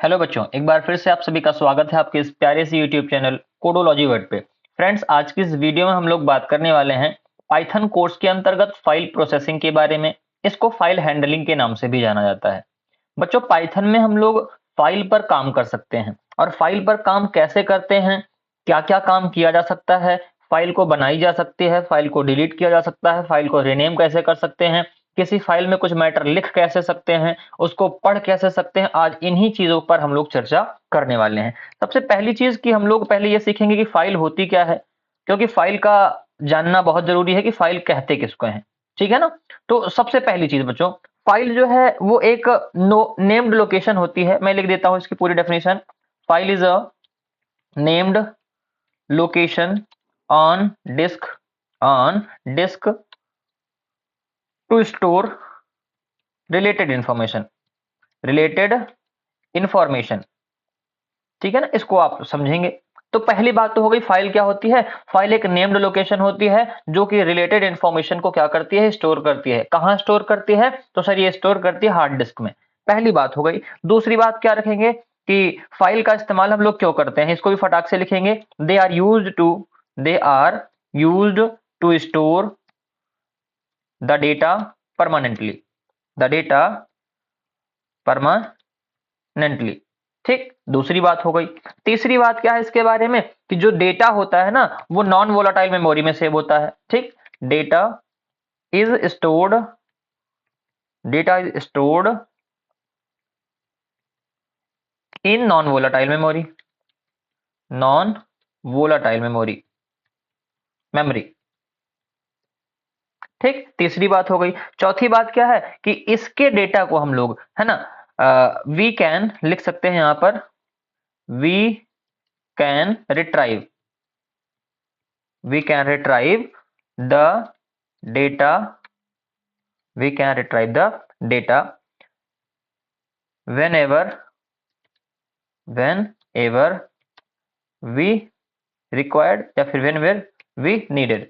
Hello बच्चों, एक बार फिर से आप सभी का स्वागत है आपके इस प्यारे से यूट्यूब चैनल कोडोलॉजी वर्ड पे। फ्रेंड्स, आज की इस वीडियो में हम लोग बात करने वाले हैं पाइथन कोर्स के अंतर्गत फाइल प्रोसेसिंग के बारे में। इसको फाइल हैंडलिंग के नाम से भी जाना जाता है। बच्चों, पाइथन में हम लोग फाइल पर काम कर सकते हैं। और फाइल पर काम कैसे करते हैं, क्या क्या काम किया जा सकता है, फाइल को बनाई जा सकती है, फाइल को डिलीट किया जा सकता है, फाइल को रीनेम कैसे कर सकते हैं, किसी फाइल में कुछ मैटर लिख कैसे सकते हैं, उसको पढ़ कैसे सकते हैं, आज इन्हीं चीजों पर हम लोग चर्चा करने वाले हैं। सबसे पहली चीज कि हम लोग पहले ये सीखेंगे कि फाइल होती क्या है, क्योंकि फाइल का जानना बहुत जरूरी है कि फाइल कहते किसको हैं। ठीक है ना। तो सबसे पहली चीज बच्चों, फाइल जो है वो एक नेम्ड लोकेशन होती है। मैं लिख देता हूं इसकी पूरी definition. File is a named location on disk to store related information. ठीक है ना, इसको आप समझेंगे। तो पहली बात तो हो गई फाइल क्या होती है। फाइल एक नेम्ड लोकेशन होती है जो कि रिलेटेड इंफॉर्मेशन को क्या करती है, स्टोर करती है। कहां स्टोर करती है, तो सर ये स्टोर करती है हार्ड डिस्क में। पहली बात हो गई। दूसरी बात क्या रखेंगे कि फाइल का इस्तेमाल हम लोग क्यों करते हैं, इसको भी फटाक से लिखेंगे। They are used to store the data permanently ठीक, दूसरी बात हो गई। तीसरी बात क्या है इसके बारे में कि जो डेटा होता है ना वो नॉन वोलाटाइल मेमोरी में सेव होता है। ठीक, data is stored in non volatile memory. ठीक, तीसरी बात हो गई। चौथी बात क्या है कि इसके डेटा को हम लोग, है ना, वी कैन लिख सकते हैं यहां पर, we can retrieve the data whenever we required या फिर whenever we needed।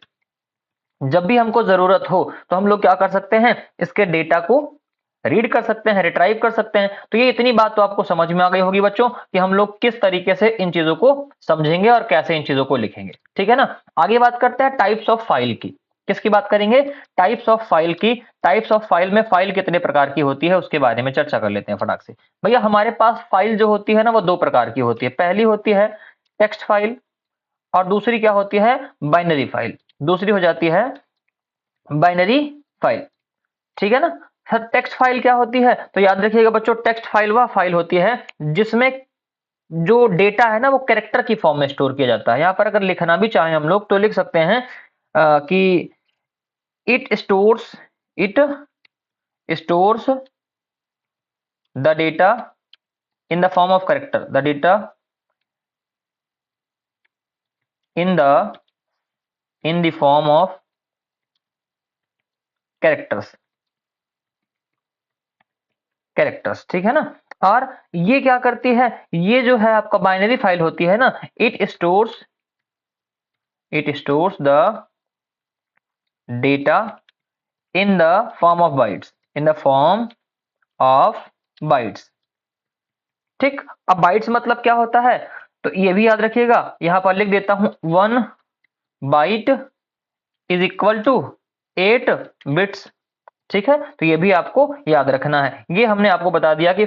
जब भी हमको जरूरत हो तो हम लोग क्या कर सकते हैं, इसके डेटा को रीड कर सकते हैं, रिट्राइव कर सकते हैं। तो ये इतनी बात तो आपको समझ में आ गई होगी बच्चों कि हम लोग किस तरीके से इन चीजों को समझेंगे और कैसे इन चीजों को लिखेंगे। ठीक है ना। आगे बात करते हैं टाइप्स ऑफ फाइल की। किसकी बात करेंगे, टाइप्स ऑफ फाइल की। टाइप्स ऑफ फाइल में फाइल कितने प्रकार की होती है उसके बारे में चर्चा कर लेते हैं फटाक से। भैया, हमारे पास फाइल जो होती है ना वो दो प्रकार की होती है। पहली होती है टेक्स्ट फाइल और दूसरी क्या होती है, बाइनरी फाइल। दूसरी हो जाती है बाइनरी फाइल। ठीक है ना। सर टेक्स्ट फाइल क्या होती है, तो याद रखिएगा बच्चों, टेक्स्ट फाइल वह फाइल होती है जिसमें जो डेटा है ना वो कैरेक्टर की फॉर्म में स्टोर किया जाता है। यहां पर अगर लिखना भी चाहें हम लोग तो लिख सकते हैं कि it stores the data in the form of character in the form of characters. ठीक है ना। और ये क्या करती है, ये जो है आपका बाइनरी फाइल होती है ना, it stores the data in the form of bytes. ठीक, अब बाइट्स मतलब क्या होता है, तो ये भी याद रखिएगा। यहां पर लिख देता हूं 1 byte is equal to 8 bits. ठीक है, तो ये भी आपको याद रखना है। ये हमने आपको बता दिया कि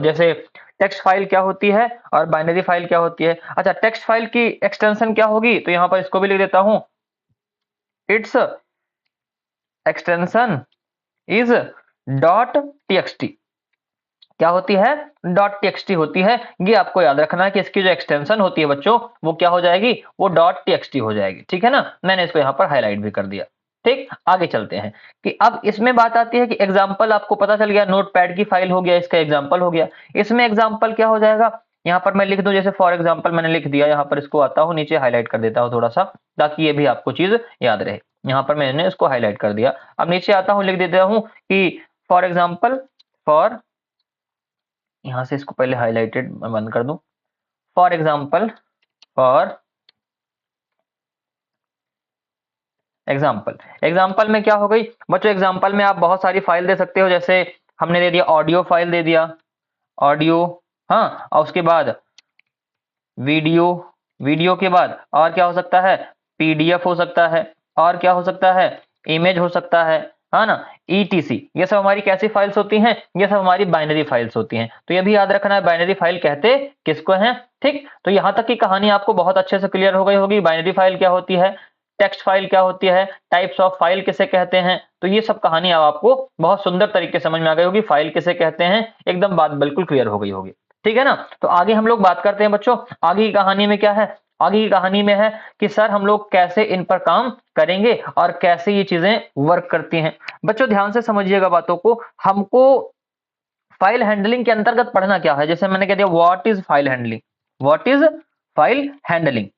जैसे टेक्स्ट फाइल क्या होती है और बाइनरी फाइल क्या होती है। अच्छा, टेक्स्ट फाइल की एक्सटेंशन क्या होगी, तो यहां पर इसको भी लिख देता हूं, it's extension is dot TXT. क्या होती है, डॉट टीएक्सटी होती है। ये आपको याद रखना है कि इसकी जो एक्सटेंशन होती है बच्चों वो क्या हो जाएगी, वो डॉट टीएक्सटी हो जाएगी। ठीक है ना, मैंने इसको यहाँ पर हाईलाइट भी कर दिया। ठीक, आगे चलते हैं कि अब इसमें बात आती है कि एग्जाम्पल आपको पता चल गया, नोटपैड की फाइल हो गया, इसका एग्जाम्पल हो गया। इसमें एग्जाम्पल क्या हो जाएगा, यहाँ पर मैं लिख दूं, जैसे फॉर एग्जाम्पल मैंने लिख दिया, यहाँ पर इसको आता हूँ नीचे हाईलाइट कर देता हूँ थोड़ा सा, ताकि ये भी आपको चीज याद रहे। यहाँ पर मैंने इसको हाईलाइट कर दिया। अब नीचे आता हूँ, लिख देता हूँ कि फॉर एग्जाम्पल, फॉर, यहां से इसको पहले हाईलाइटेड मैं बंद कर दूं, फॉर एग्जाम्पल में क्या हो गई बच्चों, एग्जाम्पल में आप बहुत सारी फाइल दे सकते हो। जैसे हमने दे दिया ऑडियो फाइल, दे दिया ऑडियो हाँ, और उसके बाद वीडियो के बाद और क्या हो सकता है, पीडीएफ हो सकता है, और क्या हो सकता है, इमेज हो सकता है ना, ईटीसी। ये सब हमारी कैसी फाइल्स होती हैं, ये सब हमारी बाइनरी फाइल्स होती हैं। तो ये भी याद रखना है, बाइनरी फाइल कहते किसको हैं। ठीक, तो यहां तक की कहानी आपको बहुत अच्छे से क्लियर हो गई होगी। बाइनरी फाइल क्या होती है, टेक्स्ट फाइल क्या होती है, टाइप्स ऑफ फाइल किसे कहते हैं, तो ये सब कहानी अब आपको बहुत सुंदर तरीके से समझ में आ गई होगी। फाइल किसे कहते हैं, एकदम बात बिल्कुल क्लियर हो गई होगी। ठीक है ना। तो आगे हम लोग बात करते हैं बच्चों, आगे की कहानी में क्या है, आगे की कहानी में है कि सर हम लोग कैसे इन पर काम करेंगे और कैसे ये चीजें वर्क करती हैं। बच्चों ध्यान से समझिएगा बातों को। हमको फाइल हैंडलिंग के अंतर्गत पढ़ना क्या है, जैसे मैंने कह दिया what is file handling, what is file handling,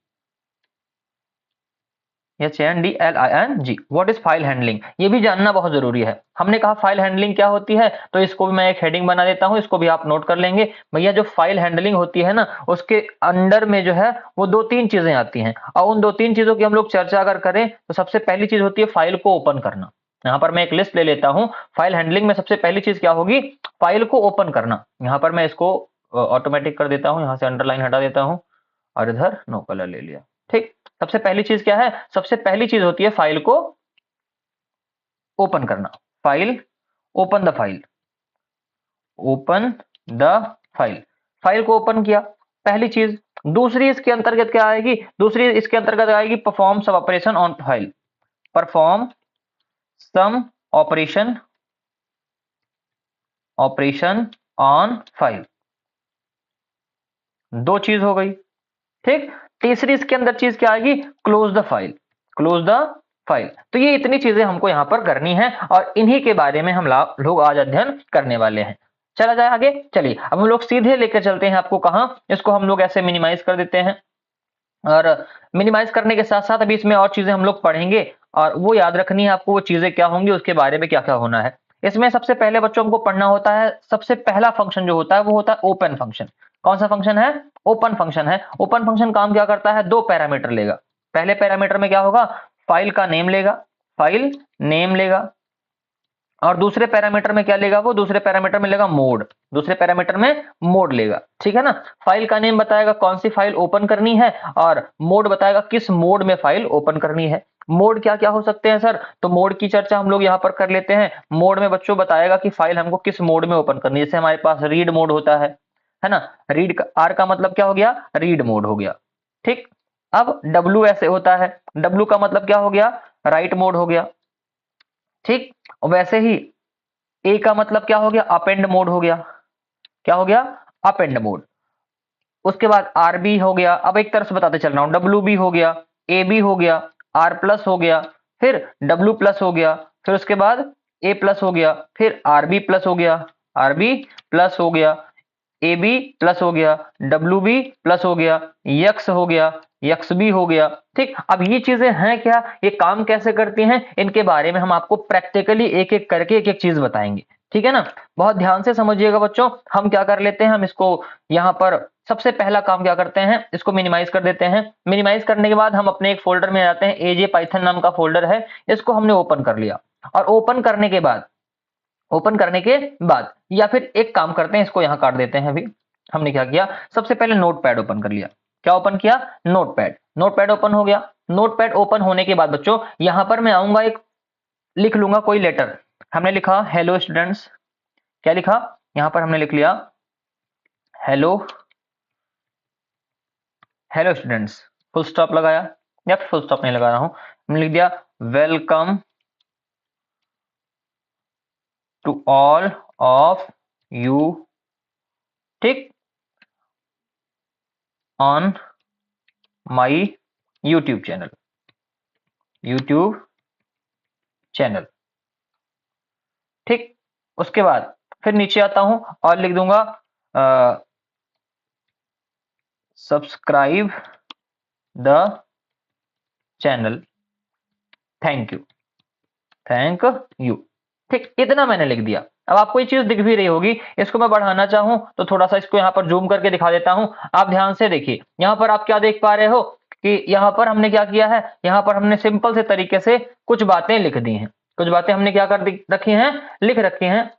HANDLING, what is file handling, ये भी जानना बहुत जरूरी है। हमने कहा फाइल हैंडलिंग क्या होती है, तो इसको भी मैं एक हेडिंग बना देता हूं, इसको भी आप नोट कर लेंगे। भैया जो फाइल हैंडलिंग होती है ना, उसके अंडर में जो है वो दो तीन चीजें आती हैं, और उन दो तीन चीजों की हम लोग चर्चा अगर करें तो सबसे पहली चीज होती है फाइल को ओपन करना। यहाँ पर मैं एक लिस्ट ले लेता हूं, फाइल हैंडलिंग में सबसे पहली चीज क्या होगी, फाइल को ओपन करना। यहाँ पर मैं इसको ऑटोमेटिक कर देता हूँ, यहाँ से अंडरलाइन हटा देता हूँ और इधर नो कलर ले लिया। ठीक, सबसे पहली चीज क्या है, सबसे पहली चीज होती है फाइल को ओपन करना। File, open the file, open the file, file को ओपन किया, पहली चीज। दूसरी इसके अंतर्गत क्या आएगी, दूसरी इसके अंतर्गत आएगी परफॉर्म सब operation on file, perform some operation, operation on file, दो चीज हो गई। ठीक, तीसरी इसके अंदर चीज क्या आएगी, close the file, close the file. तो ये इतनी चीजें हमको यहां पर करनी है और इन्हीं के बारे में हम लोग आज अध्ययन करने वाले हैं। चला जाए आगे, चलिए अब हम लोग सीधे लेकर चलते हैं आपको कहां, इसको हम लोग ऐसे मिनिमाइज कर देते हैं, और मिनिमाइज करने के साथ साथ अभी इसमें और चीजें हम लोग पढ़ेंगे, और वो याद रखनी है आपको, वो चीजें क्या होंगी, उसके बारे में क्या क्या होना है। इसमें सबसे पहले बच्चों को पढ़ना होता है, सबसे पहला फंक्शन जो होता है वो होता है ओपन फंक्शन। कौन सा फंक्शन है, ओपन फंक्शन है। ओपन फंक्शन काम क्या करता है, दो पैरामीटर लेगा। पहले पैरामीटर में क्या होगा, फाइल का नेम लेगा, फाइल नेम लेगा, और दूसरे पैरामीटर में क्या लेगा, वो दूसरे पैरामीटर में लेगा मोड, दूसरे पैरामीटर में मोड लेगा। ठीक है ना, फाइल का नेम बताएगा कौन सी फाइल ओपन करनी है, और मोड बताएगा किस मोड में फाइल ओपन करनी है। मोड क्या क्या हो सकते हैं सर, तो मोड की चर्चा हम लोग यहाँ पर कर लेते हैं। मोड में बच्चों बताएगा कि फाइल हमको किस मोड में ओपन करनी है। जैसे हमारे पास रीड मोड होता है ना, रीड का आर का मतलब क्या हो गया, रीड मोड हो गया। ठीक, अब डब्ल्यू ऐसे होता है, डब्ल्यू का मतलब क्या हो गया, राइट मोड हो गया। ठीक, वैसे ही ए का मतलब क्या हो गया, अपेंड मोड हो गया। क्या हो गया, अपेंड मोड। उसके बाद आर बी हो गया, अब एक तरह से बताते चल रहा हूं, डब्ल्यू बी हो गया, ए बी हो गया, आर प्लस हो गया, फिर डब्ल्यू प्लस हो गया, फिर उसके बाद ए प्लस हो गया, फिर आर बी प्लस हो गया, आर बी प्लस हो गया, ए बी प्लस हो गया, डब्ल्यू बी प्लस हो गया, यक्स हो गया, यक्स बी हो गया। ठीक, अब ये चीजें हैं क्या, ये काम कैसे करती हैं, इनके बारे में हम आपको प्रैक्टिकली एक एक करके एक एक चीज बताएंगे। ठीक है ना, बहुत ध्यान से समझिएगा बच्चों। हम क्या कर लेते हैं, हम इसको यहाँ पर सबसे पहला काम क्या करते हैं, इसको मिनिमाइज कर देते हैं। मिनिमाइज करने के बाद हम अपने एक फोल्डर में जाते हैं, एजे पाइथन नाम का फोल्डर है, इसको हमने ओपन कर लिया। और ओपन करने के बाद, ओपन करने के बाद या फिर एक काम करते हैं, इसको यहां काट देते हैं। अभी हमने क्या किया, सबसे पहले नोटपैड ओपन कर लिया। क्या ओपन किया, नोटपैड। नोटपैड ओपन हो गया। नोटपैड ओपन होने के बाद बच्चों यहां पर मैं आऊंगा, एक लिख लूंगा कोई लेटर। हमने लिखा हेलो स्टूडेंट्स, क्या लिखा, यहां पर हमने लिख लिया hello, hello students, full stop लगाया, या फुल स्टॉप नहीं लगा रहा हूं, हमने लिख दिया welcome to all of you, ठीक, on my YouTube channel, YouTube channel. ठीक, उसके बाद फिर नीचे आता हूं और लिख दूंगा subscribe the channel, thank you, thank you. ठीक, इतना मैंने लिख दिया। अब आपको ये चीज दिख भी रही होगी, इसको मैं बढ़ाना चाहूं तो थोड़ा सा इसको यहाँ पर जूम करके दिखा देता हूं। आप ध्यान से देखिए, यहाँ पर आप क्या देख पा रहे हो कि यहाँ पर हमने क्या किया है, यहाँ पर हमने सिंपल से तरीके से कुछ बातें लिख दी हैं। कुछ बातें हमने क्या कर रखी हैं, लिख रखी हैं।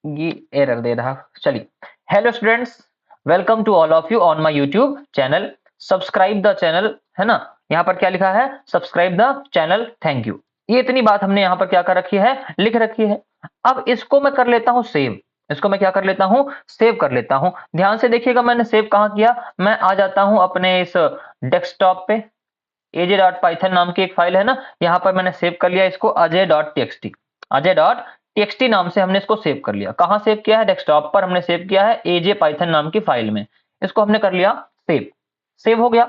ये एरर दे रहा, चलिए hello students, welcome to all of you on my YouTube channel. Subscribe the channel, है ना। यहाँ पर क्या लिखा है? Subscribe the channel, thank you. ये इतनी बात हमने यहाँ पर क्या कर रखी है? लिख रखी है। अब इसको मैं कर लेता हूँ सेव। इसको मैं क्या कर लेता हूँ? सेव कर लेता हूँ। ध्यान से देखिएगा मैंने सेव कहाँ किया। मैं आ जाता हूँ अपने इस डेस्कटॉप पे। aj.python नाम की एक फाइल है ना, यहाँ पर मैंने सेव कर लिया इसको ajay.txt। ajay.txt नाम से हमने इसको सेव कर लिया। कहाँ सेव किया है? डेस्कटॉप पर हमने सेव किया है aj python नाम की फाइल में। इसको हमने कर लिया सेव। सेव हो गया।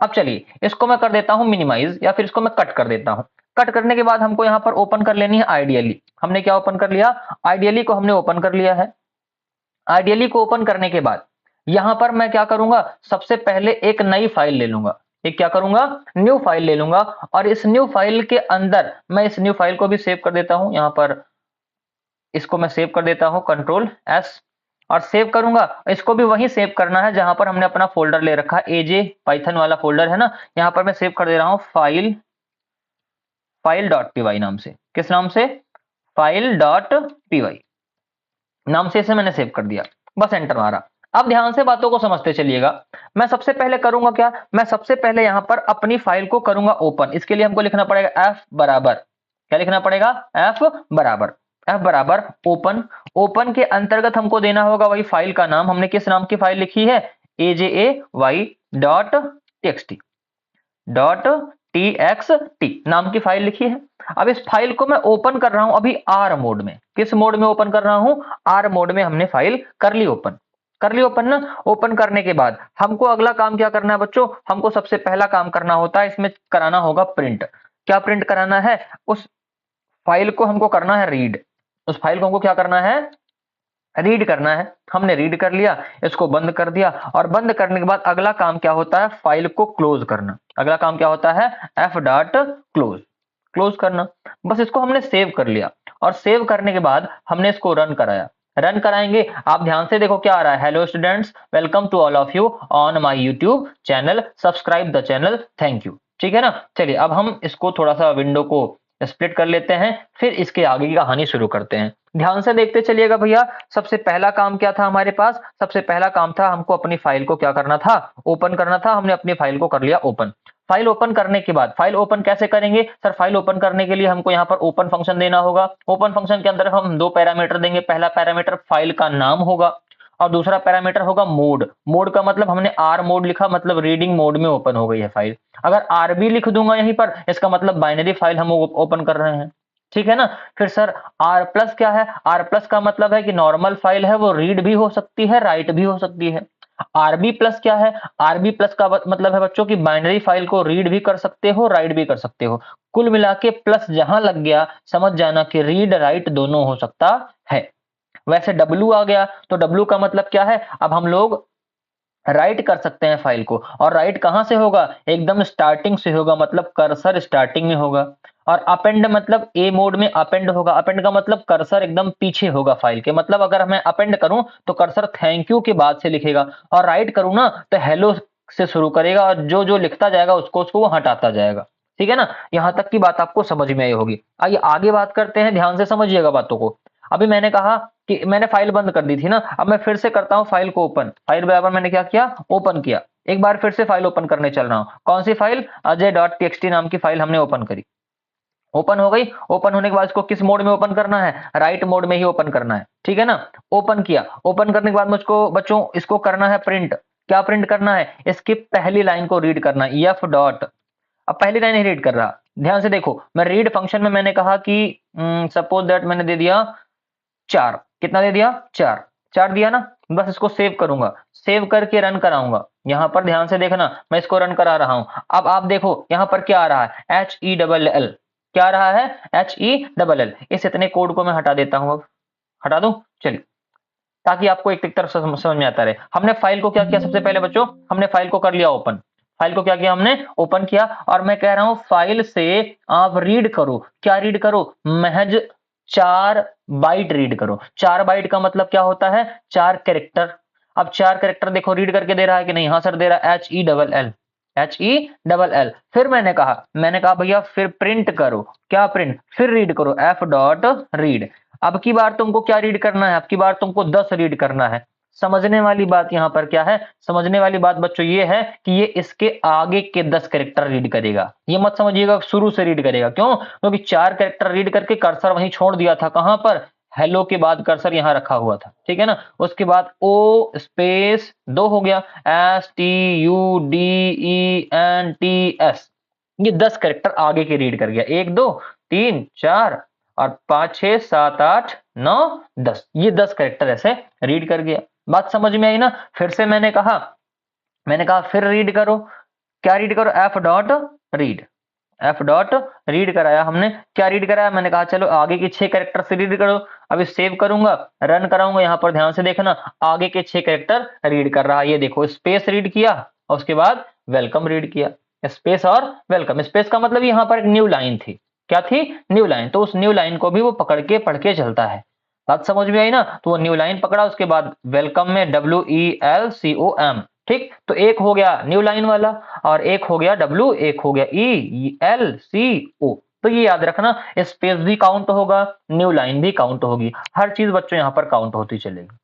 अब चलिए इसको मैं कर देता हूँ मिनिमाइज, या फिर इसको मैं कट कर देता हूँ। कट करने के बाद हमको यहाँ पर ओपन कर लेनी है आइडियली। हमने क्या ओपन कर लिया? आइडियली को हमने ओपन कर लिया है। आइडियली को ओपन करने के बाद यहां पर मैं क्या करूंगा? सबसे पहले एक नई फाइल ले लूंगा। एक क्या करूंगा? न्यू फाइल ले लूंगा। और इस न्यू फाइल के अंदर मैं इस न्यू फाइल को भी सेव कर देता हूं। यहां पर इसको मैं सेव कर देता हूं, कंट्रोल एस, और सेव करूंगा। इसको भी वहीं सेव करना है जहां पर हमने अपना फोल्डर ले रखा है, एजे पाइथन वाला फोल्डर है ना। यहां पर मैं सेव कर दे रहा हूं फाइल, फाइल.py नाम से। किस नाम से? फाइल.py नाम से इसे मैंने सेव कर दिया। बस एंटर मारा। अब ध्यान से बातों को समझते चलिएगा। मैं सबसे पहले करूंगा क्या? मैं सबसे पहले यहां पर अपनी फाइल को करूंगा ओपन। इसके लिए हमको लिखना पड़ेगा एफ बराबर, क्या लिखना पड़ेगा? एफ बराबर ओपन। ओपन के अंतर्गत हमको देना होगा वही फाइल का नाम। हमने किस नाम की फाइल लिखी है? ajay.txt .txt नाम की फाइल लिखी है। अब इस फाइल को मैं ओपन कर रहा हूं अभी आर मोड में। किस मोड में ओपन कर रहा हूं? आर मोड में हमने फाइल कर ली ओपन। कर ली ओपन ना। ओपन करने के बाद हमको अगला काम क्या करना है बच्चों? हमको सबसे पहला काम करना होता है, इसमें कराना होगा प्रिंट। क्या प्रिंट कराना है? उस फाइल को हमको करना है रीड। उस फाइल को हमको क्या करना है? रीड करना है। हमने रीड कर लिया, इसको बंद कर दिया। और बंद करने के बाद अगला काम क्या होता है? फाइल को क्लोज करना। अगला काम क्या होता है? एफ डॉट क्लोज, क्लोज करना। बस इसको हमने सेव कर लिया। और सेव करने के बाद हमने इसको रन कराया। रन कराएंगे। आप ध्यान से देखो क्या आ रहा है। Hello students, welcome to all of you on my YouTube channel, subscribe the channel, thank you. ठीक है ना। चलिए अब हम इसको थोड़ा सा विंडो को स्प्लिट कर लेते हैं, फिर इसके आगे की कहानी शुरू करते हैं। ध्यान से देखते चलिएगा भैया। सबसे पहला काम क्या था हमारे पास? सबसे पहला काम था हमको अपनी फाइल को क्या करना था? ओपन करना था। हमने अपनी फाइल को कर लिया ओपन। फाइल ओपन करने के बाद फाइल ओपन कैसे करेंगे सर? फाइल ओपन करने के लिए हमको यहाँ पर ओपन फंक्शन देना होगा। ओपन फंक्शन के अंदर हम दो पैरामीटर देंगे। पहला पैरामीटर फाइल का नाम होगा और दूसरा पैरामीटर होगा मोड। मोड का मतलब हमने आर मोड लिखा, मतलब रीडिंग मोड में ओपन हो गई है फाइल। अगर आरबी लिख दूंगा यहीं पर, इसका मतलब बाइनरी फाइल हम ओपन कर रहे हैं। ठीक है ना। फिर सर आर प्लस क्या है? आर प्लस का मतलब है कि नॉर्मल फाइल है वो रीड भी हो सकती है, राइट भी हो सकती है। आरबी प्लस क्या है? आरबी प्लस का मतलब है बच्चों की बाइनरी फाइल को रीड भी कर सकते हो, राइट भी कर सकते हो। कुल मिला के प्लस जहां लग गया समझ जाना कि रीड राइट दोनों हो सकता है। वैसे डब्लू आ गया तो डब्लू का मतलब क्या है? अब हम लोग राइट कर सकते हैं फाइल को। और राइट कहां से होगा? एकदम स्टार्टिंग से होगा, मतलब कर्सर स्टार्टिंग में होगा। और अपेंड मतलब ए मोड में अपेंड होगा। अपेंड का मतलब कर्सर एकदम पीछे होगा फाइल के, मतलब अगर मैं अपेंड करूं तो कर्सर थैंक यू के बाद से लिखेगा। और राइट करूं ना तो हेलो से शुरू करेगा, और जो जो लिखता जाएगा उसको उसको वो हटाता जाएगा। ठीक है ना। यहां तक की बात आपको समझ में आई होगी। आइए आगे बात करते हैं, ध्यान से समझिएगा बातों को। अभी मैंने कहा कि मैंने फाइल बंद कर दी थी ना, अब मैं फिर से करता हूं फाइल को ओपन। फाइल बराबर मैंने क्या किया? ओपन किया। एक बार फिर से फाइल ओपन करने चल रहा हूं। कौन सी फाइल? ajay.txt नाम की फाइल हमने ओपन करी। ओपन हो गई। ओपन होने के बाद इसको किस मोड में ओपन करना है? राइट मोड में ही ओपन करना है। ठीक है ना। ओपन किया। ओपन करने के बाद मुझको बच्चों इसको करना है प्रिंट। क्या प्रिंट करना है? इसकी पहली लाइन को रीड करना है, एफ डॉट। अब पहली लाइन ही रीड कर रहा। ध्यान से देखो, मैं रीड फंक्शन में मैंने कहा कि सपोज दैट मैंने दे दिया 4। कितना दे दिया? 4। 4 दिया ना। बस इसको सेव करूंगा। सेव करके रन कराऊंगा। यहां पर ध्यान से देखना, मैं इसको रन करा रहा हूं। अब आप देखो यहां पर क्या आ रहा है? HELL। क्या आ रहा है? HELL। इस इतने कोड को मैं हटा देता हूं। अब हटा दूं? चलिए, ताकि आपको एक एक तरफ से समझ में आता रहे। हमने फाइल को क्या किया? सबसे पहले बच्चों हमने फाइल को कर लिया ओपन। फाइल को क्या किया हमने? ओपन किया। और मैं कह रहा हूं फाइल से आप रीड करो। क्या रीड करो? महज 4 बाइट रीड करो। 4 बाइट का मतलब क्या होता है? 4 कैरेक्टर। अब 4 कैरेक्टर देखो रीड करके दे रहा है कि नहीं? हाँ सर दे रहा है। HELL, HELL। फिर मैंने कहा भैया फिर प्रिंट करो। क्या प्रिंट? फिर रीड करो, F डॉट रीड। अब की बार तुमको क्या रीड करना है? अब की बार तुमको 10 रीड करना है। समझने वाली बात यहाँ पर क्या है, समझने वाली बात बच्चों ये है कि ये इसके आगे के 10 कैरेक्टर रीड करेगा। ये मत समझिएगा शुरू से रीड करेगा, क्यों? क्योंकि 4 कैरेक्टर रीड करके कर्सर वहीं छोड़ दिया था, कहां पर? हेलो के बाद कर्सर यहां रखा हुआ था, ठीक है ना। उसके बाद ओ स्पेस 2 हो गया, STUDENTS, ये 10 कैरेक्टर आगे के रीड कर गया। 1 2 3 4 और 5 6 7 8 9 10, ये 10 कैरेक्टर ऐसे रीड कर गया। बात समझ में आई ना? फिर से मैंने कहा फिर रीड करो। क्या रीड करो? F dot read, F dot read कराया हमने। क्या रीड कराया? मैंने कहा चलो आगे के 6 कैरेक्टर से रीड करो। अभी सेव करूंगा, रन कराऊंगा, यहां पर ध्यान से देखना, आगे के 6 कैरेक्टर रीड कर रहा है। ये देखो, स्पेस रीड किया और उसके बाद वेलकम रीड किया। स्पेस और वेलकम, स्पेस का मतलब यहाँ पर एक न्यू लाइन थी। क्या थी? New line. तो उस न्यू लाइन को भी वो पकड़ के पढ़ के चलता है। बात समझ में आई ना? तो वो न्यू लाइन पकड़ा, उसके बाद वेलकम में WELCOM, ठीक। तो एक हो गया न्यू लाइन वाला और एक हो गया W, एक हो गया ELCO। तो ये याद रखना, स्पेस भी काउंट होगा, न्यू लाइन भी काउंट होगी, हर चीज बच्चों यहाँ पर काउंट होती चलेगी।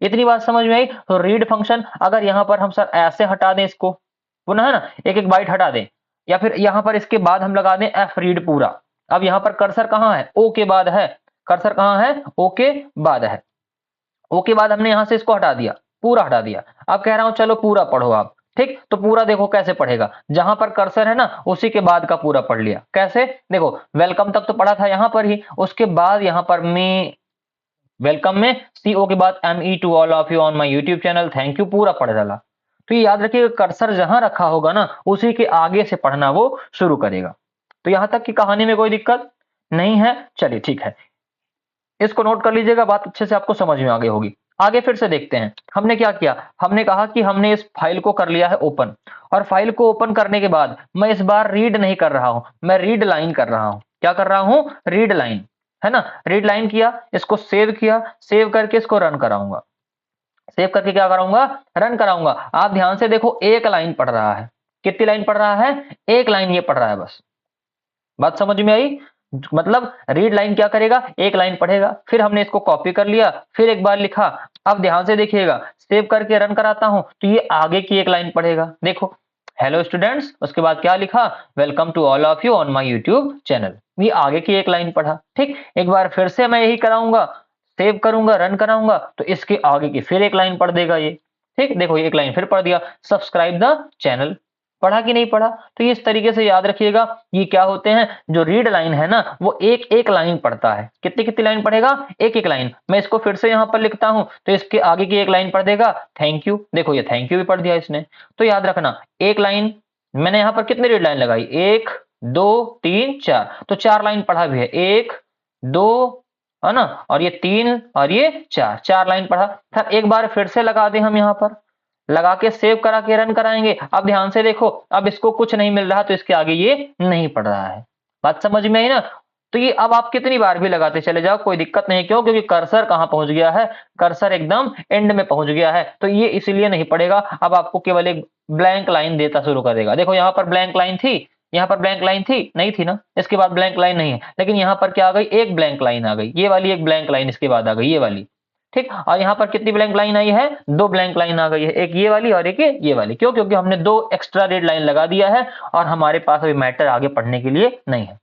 इतनी बात समझ में आई? तो रीड फंक्शन, अगर यहाँ पर हम सर ऐसे हटा दें इसको, पुनः है ना, एक एक बाइट हटा दें, या फिर यहाँ पर इसके बाद हम लगा दें एफ रीड पूरा। अब यहाँ पर कर्सर कहाँ है? ओ के बाद है। कर्सर कहाँ है? ओ के बाद है। ओ के बाद हमने यहां से इसको हटा दिया, पूरा हटा दिया। अब कह रहा हूं चलो पूरा पढ़ो आप, ठीक। तो पूरा देखो कैसे पढ़ेगा, जहां पर कर्सर है ना उसी के बाद का पूरा पढ़ लिया। कैसे? देखो, वेलकम तक तो पढ़ा था यहां पर ही, उसके बाद यहां पर मी वेलकम में CO के बाद ME to all of you on my YouTube channel, thank you, पूरा पढ़ डाला। तो ये याद रखिएगा, कर्सर जहां रखा होगा ना उसी के आगे से पढ़ना वो शुरू करेगा। तो यहां तक की कहानी में कोई दिक्कत नहीं है। चलिए ठीक है, इसको नोट कर लीजिएगा, बात अच्छे से आपको समझ में आगे होगी। आगे फिर से देखते हैं, हमने क्या किया। हमने कहा कि हमने इस फाइल को कर लिया है ओपन, और फाइल को ओपन करने के बाद मैं इस बार रीड नहीं कर रहा हूं, मैं रीड लाइन कर रहा हूं। क्या कर रहा हूं? रीड लाइन, है ना। रीड लाइन किया, इसको सेव किया, सेव करके इसको रन कराऊंगा। सेव करके क्या कराऊंगा? रन कराऊंगा। आप ध्यान से देखो, एक लाइन पढ़ रहा है। कितनी लाइन पढ़ रहा है? एक लाइन ये पढ़ रहा है बस। बात समझ में आई? मतलब रीड लाइन क्या करेगा? एक लाइन पढ़ेगा। फिर हमने इसको कॉपी कर लिया, फिर एक बार लिखा। अब ध्यान से देखिएगा, सेव करके रन कराता हूं तो ये आगे की एक लाइन पढ़ेगा। देखो, हेलो स्टूडेंट्स, उसके बाद क्या लिखा? Welcome to all of you on my YouTube channel. ये आगे की एक लाइन पढ़ा, ठीक। एक बार फिर से मैं यही कराऊंगा, सेव करूंगा, रन कराऊंगा, तो इसके आगे की फिर एक लाइन पढ़ देगा ये, ठीक। देखो, एक लाइन फिर पढ़ दिया, सब्सक्राइब द चैनल। पढ़ा कि नहीं पढ़ा? तो ये इस तरीके से याद रखिएगा, ये क्या होते हैं, जो रीड लाइन है ना वो एक एक लाइन पढ़ता है। कितनी कितनी लाइन पढ़ेगा? एक एक लाइन। मैं इसको फिर से यहाँ पर लिखता हूं तो इसके आगे की एक लाइन पढ़ देगा, थैंक यू। देखो, ये थैंक यू भी पढ़ दिया इसने। तो याद रखना, एक लाइन, मैंने यहाँ पर कितनी रीड लाइन लगाई? 1 2 3 4, तो 4 लाइन पढ़ा भी है। 1 2, है ना, और ये 3 और ये 4, 4 लाइन पढ़ा। फिर एक बार फिर से लगा दें, हम यहाँ पर लगा के सेव करा के रन कराएंगे। अब ध्यान से देखो, अब इसको कुछ नहीं मिल रहा तो इसके आगे ये नहीं पढ़ रहा है। बात समझ में आई ना? तो ये अब आप कितनी बार भी लगाते चले जाओ, कोई दिक्कत नहीं। क्यों? क्योंकि कर्सर कहां पहुंच गया है? कर्सर एकदम एंड में पहुंच गया है, तो ये इसीलिए नहीं पड़ेगा। अब आपको केवल एक ब्लैंक लाइन देता शुरू करेगा। देखो, यहाँ पर ब्लैंक लाइन थी, यहाँ पर ब्लैंक लाइन थी नहीं थी ना, इसके बाद ब्लैंक लाइन नहीं है, लेकिन यहाँ पर क्या आ गई? एक ब्लैंक लाइन आ गई, ये वाली एक ब्लैंक लाइन इसके बाद आ गई, ये वाली, ठीक। और यहाँ पर कितनी ब्लैंक लाइन आई है? 2 ब्लैंक लाइन आ गई है, एक ये वाली और एक ये वाली। क्यों? क्योंकि हमने 2 एक्स्ट्रा रेड लाइन लगा दिया है और हमारे पास अभी मैटर आगे पढ़ने के लिए नहीं है।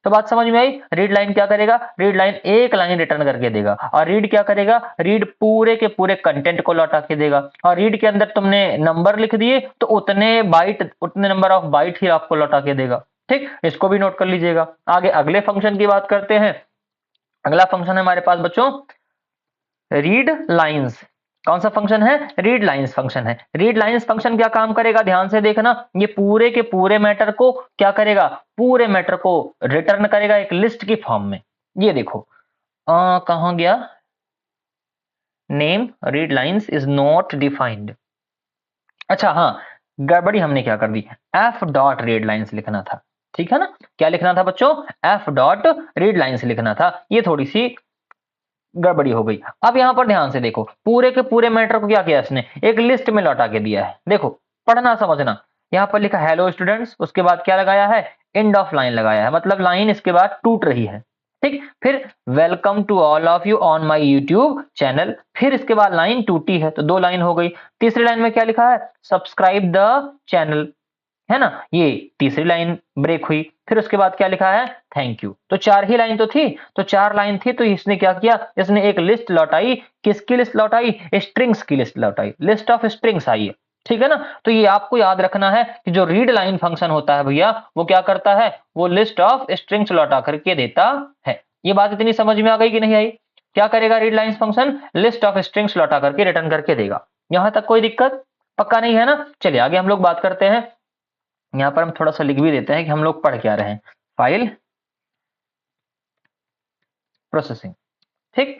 तो बात समझ में आई? रीड लाइन क्या करेगा? रीड लाइन एक लाइन रिटर्न करके देगा। और रीड क्या करेगा? रीड पूरे के पूरे कंटेंट को लौटा के देगा। और रीड के अंदर तुमने नंबर लिख दिए तो उतने बाइट, उतने नंबर ऑफ बाइट ही आपको लौटा के देगा, ठीक। इसको भी नोट कर लीजिएगा। आगे अगले फंक्शन की बात करते हैं। अगला फंक्शन है हमारे पास बच्चों रीड लाइंस। कौन सा फंक्शन है? रीड लाइंस फंक्शन है। रीड लाइंस फंक्शन क्या काम करेगा? ध्यान से देखना, ये पूरे के पूरे मैटर को क्या करेगा? पूरे मैटर को रिटर्न करेगा एक लिस्ट की फॉर्म में। ये देखो, कहां गया? Name read lines is not defined. अच्छा हाँ, गड़बड़ी हमने क्या कर दी, एफ डॉट रीड लाइंस लिखना था, ठीक है ना। क्या लिखना था बच्चों? एफ डॉट रीड लाइंस लिखना था। ये थोड़ी सी गड़बड़ी हो गई। अब यहां पर ध्यान से देखो, पूरे के पूरे मैटर को क्या किया इसने? एक लिस्ट में लौटा के दिया है। देखो, पढ़ना समझना, यहां पर लिखा हेलो स्टूडेंट्स, उसके बाद क्या लगाया है? एंड ऑफ लाइन लगाया है, मतलब लाइन इसके बाद टूट रही है। ठीक, फिर welcome to all of you on my YouTube channel, फिर इसके बाद लाइन टूटी है तो 2 लाइन हो गई। तीसरी लाइन में क्या लिखा है, सब्सक्राइब द चैनल, है ना, ये तीसरी लाइन ब्रेक हुई। फिर उसके बाद क्या लिखा है, थैंक यू। तो 4 ही लाइन तो थी, तो 4 लाइन थी, तो इसने क्या किया, इसने एक लिस्ट लौटाई। किसकी लिस्ट लौटाई, स्ट्रिंग्स की लिस्ट लौटाई, लिस्ट ऑफ स्ट्रिंग्स आई है, ठीक है ना। तो ये आपको याद रखना है कि जो रीड लाइन फंक्शन होता है भैया, वो क्या करता है, वो लिस्ट ऑफ स्ट्रिंग्स लौटा करके देता है। ये बात इतनी समझ में आ गई कि नहीं आई? क्या करेगा read line function, list of strings लौटा करके रिटर्न करके देगा। यहां तक कोई दिक्कत, पक्का नहीं है ना। चलिए आगे हम लोग बात करते हैं। यहां पर हम थोड़ा सा लिख भी देते हैं कि हम लोग पढ़ क्या रहे हैं, फाइल प्रोसेसिंग, ठीक।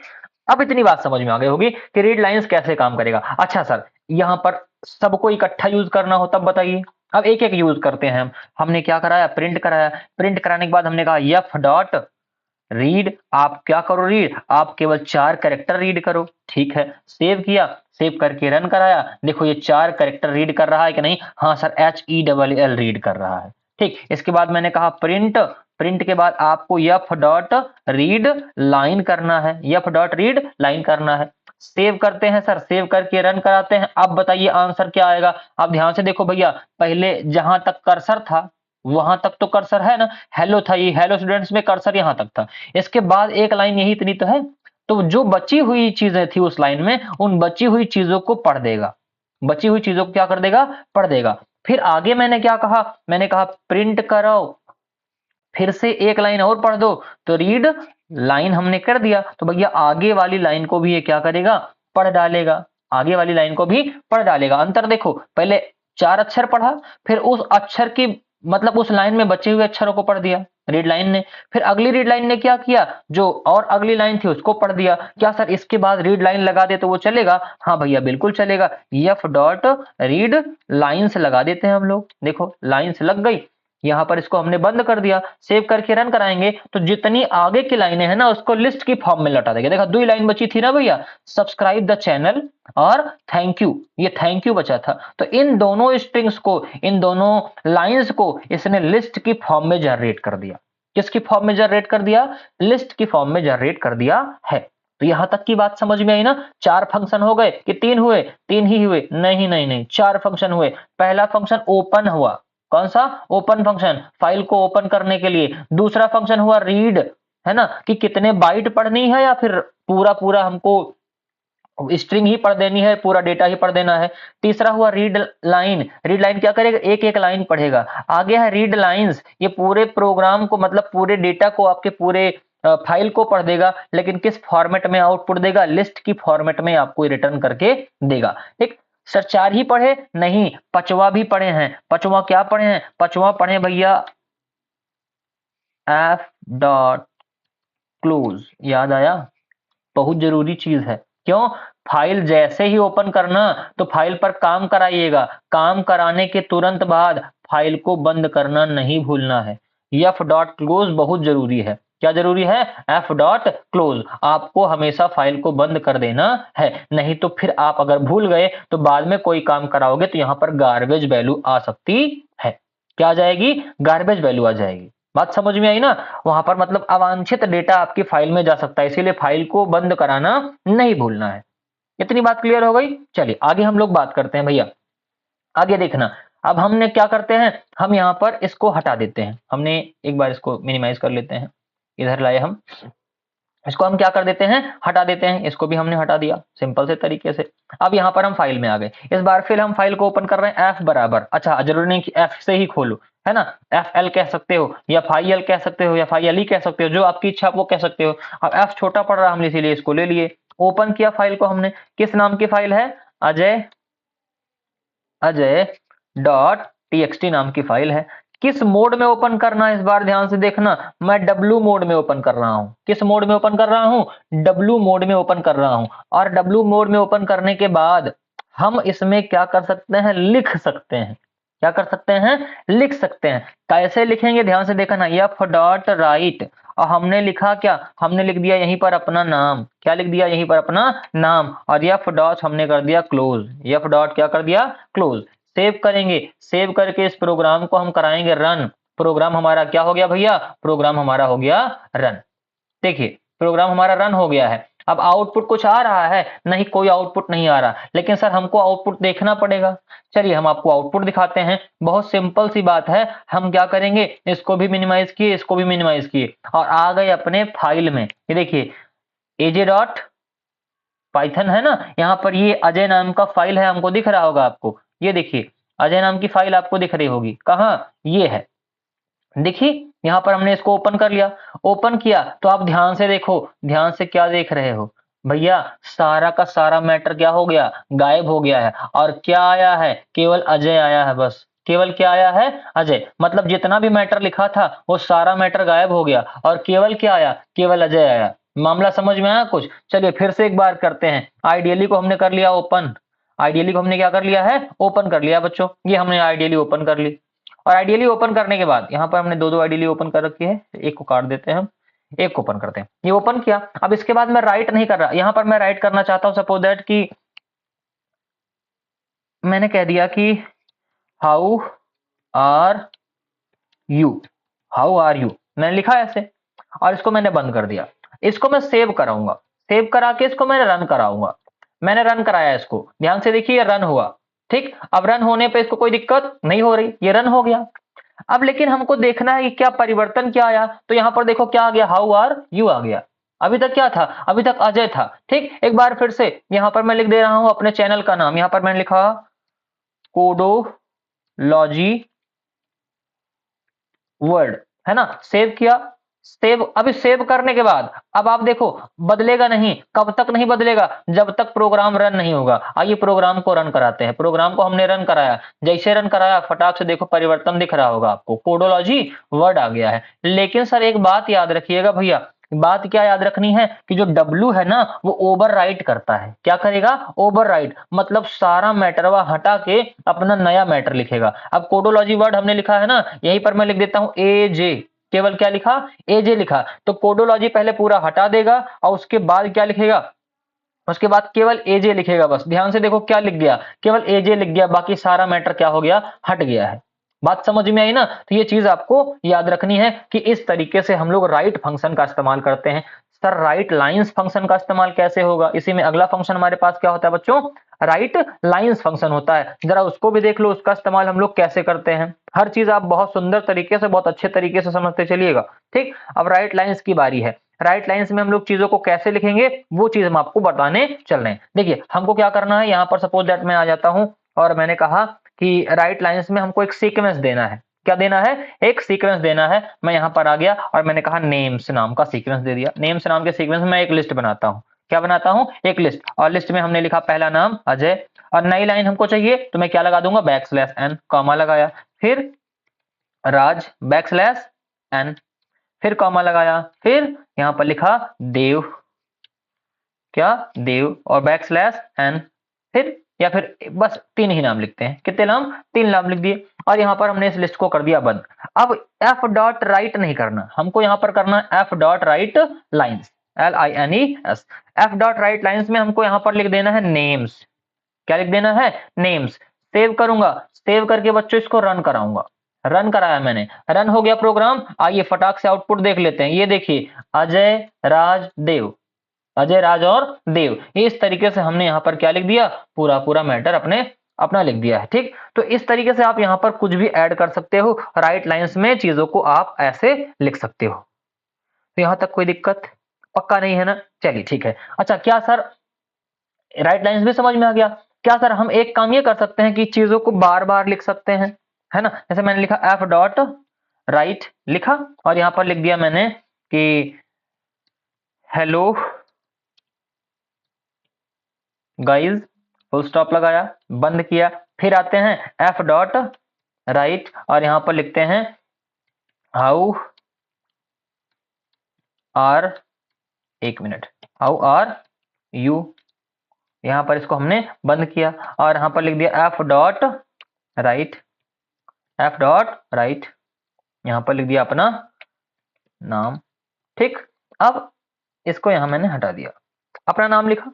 अब इतनी बात समझ में आ गई होगी कि रीड लाइंस कैसे काम करेगा। अच्छा सर, यहां पर सबको इकट्ठा यूज करना हो तब बताइए। अब एक एक यूज करते हैं हम। हमने क्या कराया, प्रिंट कराया। प्रिंट कराने के बाद हमने कहा एफ डॉट रीड, आप क्या करो रीड, आप केवल 4 कैरेक्टर रीड करो, ठीक है। सेव किया, सेव करके रन कराया, देखो ये 4 कैरेक्टर रीड कर रहा है कि नहीं, हाँ सर HELL रीड कर रहा है, ठीक। इसके बाद मैंने कहा प्रिंट, प्रिंट के बाद आपको एफ डॉट रीड लाइन करना है, एफ डॉट रीड लाइन करना है। सेव करते हैं सर, सेव करके रन कराते हैं। अब बताइए आंसर क्या आएगा। अब ध्यान से देखो भैया, पहले जहां तक कर्सर था वहां तक तो कर्सर है ना, हेलो था, ये हेलो स्टूडेंट्स में कर्सर यहां तक था। इसके बाद एक लाइन यही इतनी तो है, तो जो बची हुई चीजें थी उस लाइन में, उन बची हुई चीजों को पढ़ देगा, बची हुई चीजों को क्या कर देगा, पढ़ देगा। फिर आगे मैंने क्या कहा, मैंने कहा प्रिंट करो, फिर से एक लाइन और पढ़ दो, तो रीड लाइन हमने कर दिया, तो भैया आगे वाली लाइन को भी ये क्या करेगा, पढ़ डालेगा, आगे वाली लाइन को भी पढ़ डालेगा। अंतर देखो, पहले 4 अक्षर पढ़ा, फिर उस अक्षर की मतलब उस लाइन में बचे हुए अक्षरों को पढ़ दिया रीड लाइन ने। फिर अगली रीड लाइन ने क्या किया, जो और अगली लाइन थी उसको पढ़ दिया। क्या सर इसके बाद रीड लाइन लगा दे तो वो चलेगा? हाँ भैया बिल्कुल चलेगा। एफ डॉट रीड लाइन्स लगा देते हैं हम लोग, देखो लाइन्स लग गई। यहां पर इसको हमने बंद कर दिया, सेव करके रन कराएंगे तो जितनी आगे की लाइनें हैं ना उसको लिस्ट की फॉर्म में लौटा देगा। देखा 2 लाइन बची थी ना भैया, सब्सक्राइब द चैनल और थैंक यू, ये थैंक यू बचा था। तो इन दोनों स्ट्रिंग्स को, इन दोनों लाइंस को इसने लिस्ट की फॉर्म में जनरेट कर दिया। किसकी फॉर्म में जनरेट कर दिया, लिस्ट की फॉर्म में जनरेट कर दिया है। तो यहां तक की बात समझ में आई ना। 4 फंक्शन हो गए कि 3 हुए, 3 ही हुए, नहीं नहीं नहीं 4 फंक्शन हुए। पहला फंक्शन ओपन हुआ, कौन सा, ओपन फंक्शन, फाइल को ओपन करने के लिए। दूसरा फंक्शन हुआ रीड, है ना, कि कितने बाइट पढ़नी है या फिर पूरा पूरा हमको स्ट्रिंग ही पढ़ देनी है, पूरा डेटा ही पढ़ देना है। तीसरा हुआ रीड लाइन, रीड लाइन क्या करेगा, एक एक लाइन पढ़ेगा। आगे है रीड लाइंस, ये पूरे प्रोग्राम को मतलब पूरे डेटा को, आपके पूरे फाइल को पढ़ देगा, लेकिन किस फॉर्मेट में आउटपुट देगा, लिस्ट की फॉर्मेट में आपको रिटर्न करके देगा। ठीक सर, 4 ही पढ़े नहीं, 5वां भी पढ़े हैं। 5वां क्या पढ़े हैं, 5वां पढ़े भैया एफ डॉट क्लोज, याद आया, बहुत जरूरी चीज है। क्यों, फाइल जैसे ही ओपन करना तो फाइल पर काम कराइएगा, काम कराने के तुरंत बाद फाइल को बंद करना नहीं भूलना है। एफ डॉट क्लोज बहुत जरूरी है। क्या जरूरी है, एफ डॉट क्लोज, आपको हमेशा फाइल को बंद कर देना है, नहीं तो फिर आप अगर भूल गए तो बाद में कोई काम कराओगे तो यहां पर गार्बेज वैल्यू आ सकती है। क्या आ जाएगी, गार्बेज वैल्यू आ जाएगी। बात समझ में आई ना। वहां पर मतलब अवांछित डेटा आपकी फाइल में जा सकता है, इसीलिए फाइल को बंद कराना नहीं भूलना है। इतनी बात क्लियर हो गई। चलिए आगे हम लोग बात करते हैं भैया। आगे देखना, अब हमने क्या करते हैं, हम यहाँ पर इसको हटा देते हैं। हमने एक बार इसको मिनिमाइज कर लेते हैं, इधर लाए हम, इसको हम क्या कर देते हैं, हटा देते हैं। इसको भी हमने हटा दिया सिंपल से तरीके से। अब यहाँ पर हम फाइल में आ गए। इस बार फिर हम फाइल को ओपन कर रहे हैं, एफ बराबर, अच्छा जरूरी नहीं कि एफ से ही खोलो, है ना, एफ एल कह सकते हो या फाइल कह सकते हो या फाइल ही कह सकते हो, जो आपकी इच्छा आप वो कह सकते हो। अब एफ छोटा पड़ रहा हमने इसीलिए इसको ले लिए। ओपन किया फाइल को हमने, किस नाम की फाइल है, अजय, अजय डॉट टीएक्सटी नाम की फाइल है। किस मोड में ओपन करना है, इस बार ध्यान से देखना, मैं डब्लू मोड में ओपन कर रहा हूं। किस मोड में ओपन कर रहा हूं, डब्लू मोड में ओपन कर रहा हूं। और डब्लू मोड में ओपन करने के बाद हम इसमें क्या कर सकते हैं, लिख सकते हैं। क्या कर सकते हैं, लिख सकते हैं। कैसे लिखेंगे, ध्यान से देखना, एफ डॉट राइट, और हमने लिखा क्या, हमने लिख दिया यहीं पर अपना नाम। क्या लिख दिया, यहीं पर अपना नाम। और एफ डॉट हमने कर दिया क्लोज, एफ डॉट क्या कर दिया, क्लोज। सेव करेंगे, सेव करके इस प्रोग्राम को हम कराएंगे रन। प्रोग्राम हमारा क्या हो गया भैया, प्रोग्राम हमारा हो गया रन। देखिए प्रोग्राम हमारा रन हो गया है। अब आउटपुट कुछ आ रहा है? नहीं, कोई आउटपुट नहीं आ रहा, लेकिन सर हमको आउटपुट देखना पड़ेगा। चलिए हम आपको आउटपुट दिखाते हैं। बहुत सिंपल सी बात है, हम क्या करेंगे, इसको भी मिनिमाइज किए, इसको भी मिनिमाइज किए और आ गए अपने फाइल में। ये देखिए aj पाइथन है ना, यहाँ पर ये अजय नाम का फाइल है, हमको दिख रहा होगा आपको। ये देखिए अजय नाम की फाइल आपको दिख रही होगी, कहाँ, ये है, देखिए यहाँ पर हमने इसको ओपन कर लिया। ओपन किया तो आप ध्यान से देखो, ध्यान से क्या देख रहे हो भैया, सारा का सारा मैटर क्या हो गया, गायब हो गया है। और क्या आया है, केवल अजय आया है, बस केवल क्या आया है, अजय। मतलब जितना भी मैटर लिखा था वो सारा मैटर गायब हो गया और केवल क्या आया, केवल अजय आया। मामला समझ में आया कुछ? चलिए फिर से एक बार करते हैं। आइडियली को हमने कर लिया ओपन, आइडियली को हमने क्या कर लिया है, ओपन कर लिया बच्चों। ये हमने आइडियली ओपन कर ली और आइडियली ओपन करने के बाद यहाँ पर हमने दो आइडियली ओपन कर रखी है, एक को काट देते हैं हम, एक को ओपन करते हैं। ये ओपन किया। अब इसके बाद मैं राइट नहीं कर रहा, यहाँ पर मैं राइट करना चाहता हूँ। सपोज दैट कि मैंने कह दिया कि how are you, how are you मैंने लिखा ऐसे और इसको मैंने बंद कर दिया। इसको मैं सेव कराऊंगा, सेव करा के इसको मैंने रन कराऊंगा। मैंने रन कराया इसको, ध्यान से देखिए ये रन हुआ। ठीक, अब रन होने पे इसको कोई दिक्कत नहीं हो रही, ये रन हो गया। अब लेकिन हमको देखना है कि क्या परिवर्तन क्या आया, तो यहां पर देखो क्या आ गया, हाउ आर यू आ गया। अभी तक क्या था, अभी तक अजय था। ठीक, एक बार फिर से यहां पर मैं लिख दे रहा हूं अपने चैनल का नाम, यहां पर मैंने लिखा कोडोलॉजी वर्ड, है ना, सेव किया। सेव, अभी सेव करने के बाद अब आप देखो बदलेगा नहीं। कब तक नहीं बदलेगा, जब तक प्रोग्राम रन नहीं होगा। आइए प्रोग्राम को रन कराते हैं। प्रोग्राम को हमने रन कराया, जैसे रन कराया फटाक से देखो परिवर्तन दिख रहा होगा आपको, कोडोलॉजी वर्ड आ गया है। लेकिन सर एक बात याद रखिएगा भैया, बात क्या याद रखनी है कि जो W है ना वो ओवरराइट करता है। क्या करेगा, ओवरराइट, मतलब सारा मैटरवा हटा के अपना नया मैटर लिखेगा। अब कोडोलॉजी वर्ड हमने लिखा है ना, यहीं पर मैं लिख देता हूं AJ, केवल क्या लिखा, AJ लिखा। तो कोडोलॉजी पहले पूरा हटा देगा और उसके बाद क्या लिखेगा, उसके बाद केवल AJ लिखेगा। बस ध्यान से देखो क्या लिख गया, केवल AJ लिख गया, बाकी सारा मैटर क्या हो गया, हट गया है। बात समझ में आई ना? तो ये चीज आपको याद रखनी है कि इस तरीके से हम लोग राइट फंक्शन का इस्तेमाल करते हैं। सर राइट लाइंस फंक्शन का इस्तेमाल कैसे होगा, इसी में अगला फंक्शन हमारे पास क्या होता है बच्चों, राइट लाइंस फंक्शन होता है। जरा उसको भी देख लो, उसका इस्तेमाल हम लोग कैसे करते हैं। हर चीज आप बहुत सुंदर तरीके से, बहुत अच्छे तरीके से समझते चलिएगा। ठीक, अब राइट लाइंस की बारी है। राइट लाइंस में हम लोग चीजों को कैसे लिखेंगे वो चीज हम आपको बताने चल रहे हैं। देखिए हमको क्या करना है, यहाँ पर सपोज दैट मैं आ जाता हूं और मैंने कहा कि राइट लाइंस में हमको एक सीक्वेंस देना है। क्या देना है, एक सीक्वेंस देना है। मैं यहाँ पर आ गया और मैंने कहा नेम्स नाम का सीक्वेंस दे दिया। नेम्स नाम के सीक्वेंस में मैं एक लिस्ट बनाता हूँ। क्या बनाता हूँ, एक लिस्ट, और लिस्ट में हमने लिखा पहला नाम अजय, और नई लाइन हमको चाहिए तो मैं क्या लगा दूंगा, \n, कॉमा लगाया, फिर राज \n, फिर कॉमा लगाया, फिर यहां पर लिखा देव, क्या, देव, और \n, फिर या फिर बस तीन ही नाम लिखते हैं। कितने नाम, तीन नाम लिख दिए और यहां पर हमने इस लिस्ट को कर दिया बंद। अब f डॉट राइट नहीं करना हमको, यहां पर करना है f dot right lines, LINES। f dot right lines में हमको यहां पर लिख देना है नेम्स। क्या लिख देना है, नेम्स। सेव करूंगा, सेव करके बच्चों इसको रन कराऊंगा। रन कराया मैंने, रन हो गया प्रोग्राम। आइए फटाक से आउटपुट देख लेते हैं। ये देखिए अजय राज देव, अजय राज और देव, इस तरीके से हमने यहाँ पर क्या लिख दिया, पूरा पूरा मैटर अपने अपना लिख दिया है। ठीक, तो इस तरीके से आप यहाँ पर कुछ भी ऐड कर सकते हो। राइट लाइंस में चीजों को आप ऐसे लिख सकते हो। तो यहाँ तक कोई दिक्कत पक्का नहीं है ना? चलिए ठीक है। अच्छा क्या सर राइट लाइंस भी समझ में आ गया? क्या सर हम एक काम ये कर सकते हैं कि चीजों को बार बार लिख सकते हैं, है ना? जैसे मैंने लिखा f डॉट राइट लिखा और यहां पर लिख दिया मैंने कि हेलो गाइज, फुल स्टॉप लगाया, बंद किया। फिर आते हैं f डॉट राइट और यहां पर लिखते हैं हाउ आर, एक मिनट, हाउ आर यू। यहां पर इसको हमने बंद किया और यहां पर लिख दिया f dot right, f dot right, यहां पर लिख दिया अपना नाम। ठीक, अब इसको यहां मैंने हटा दिया, अपना नाम लिखा।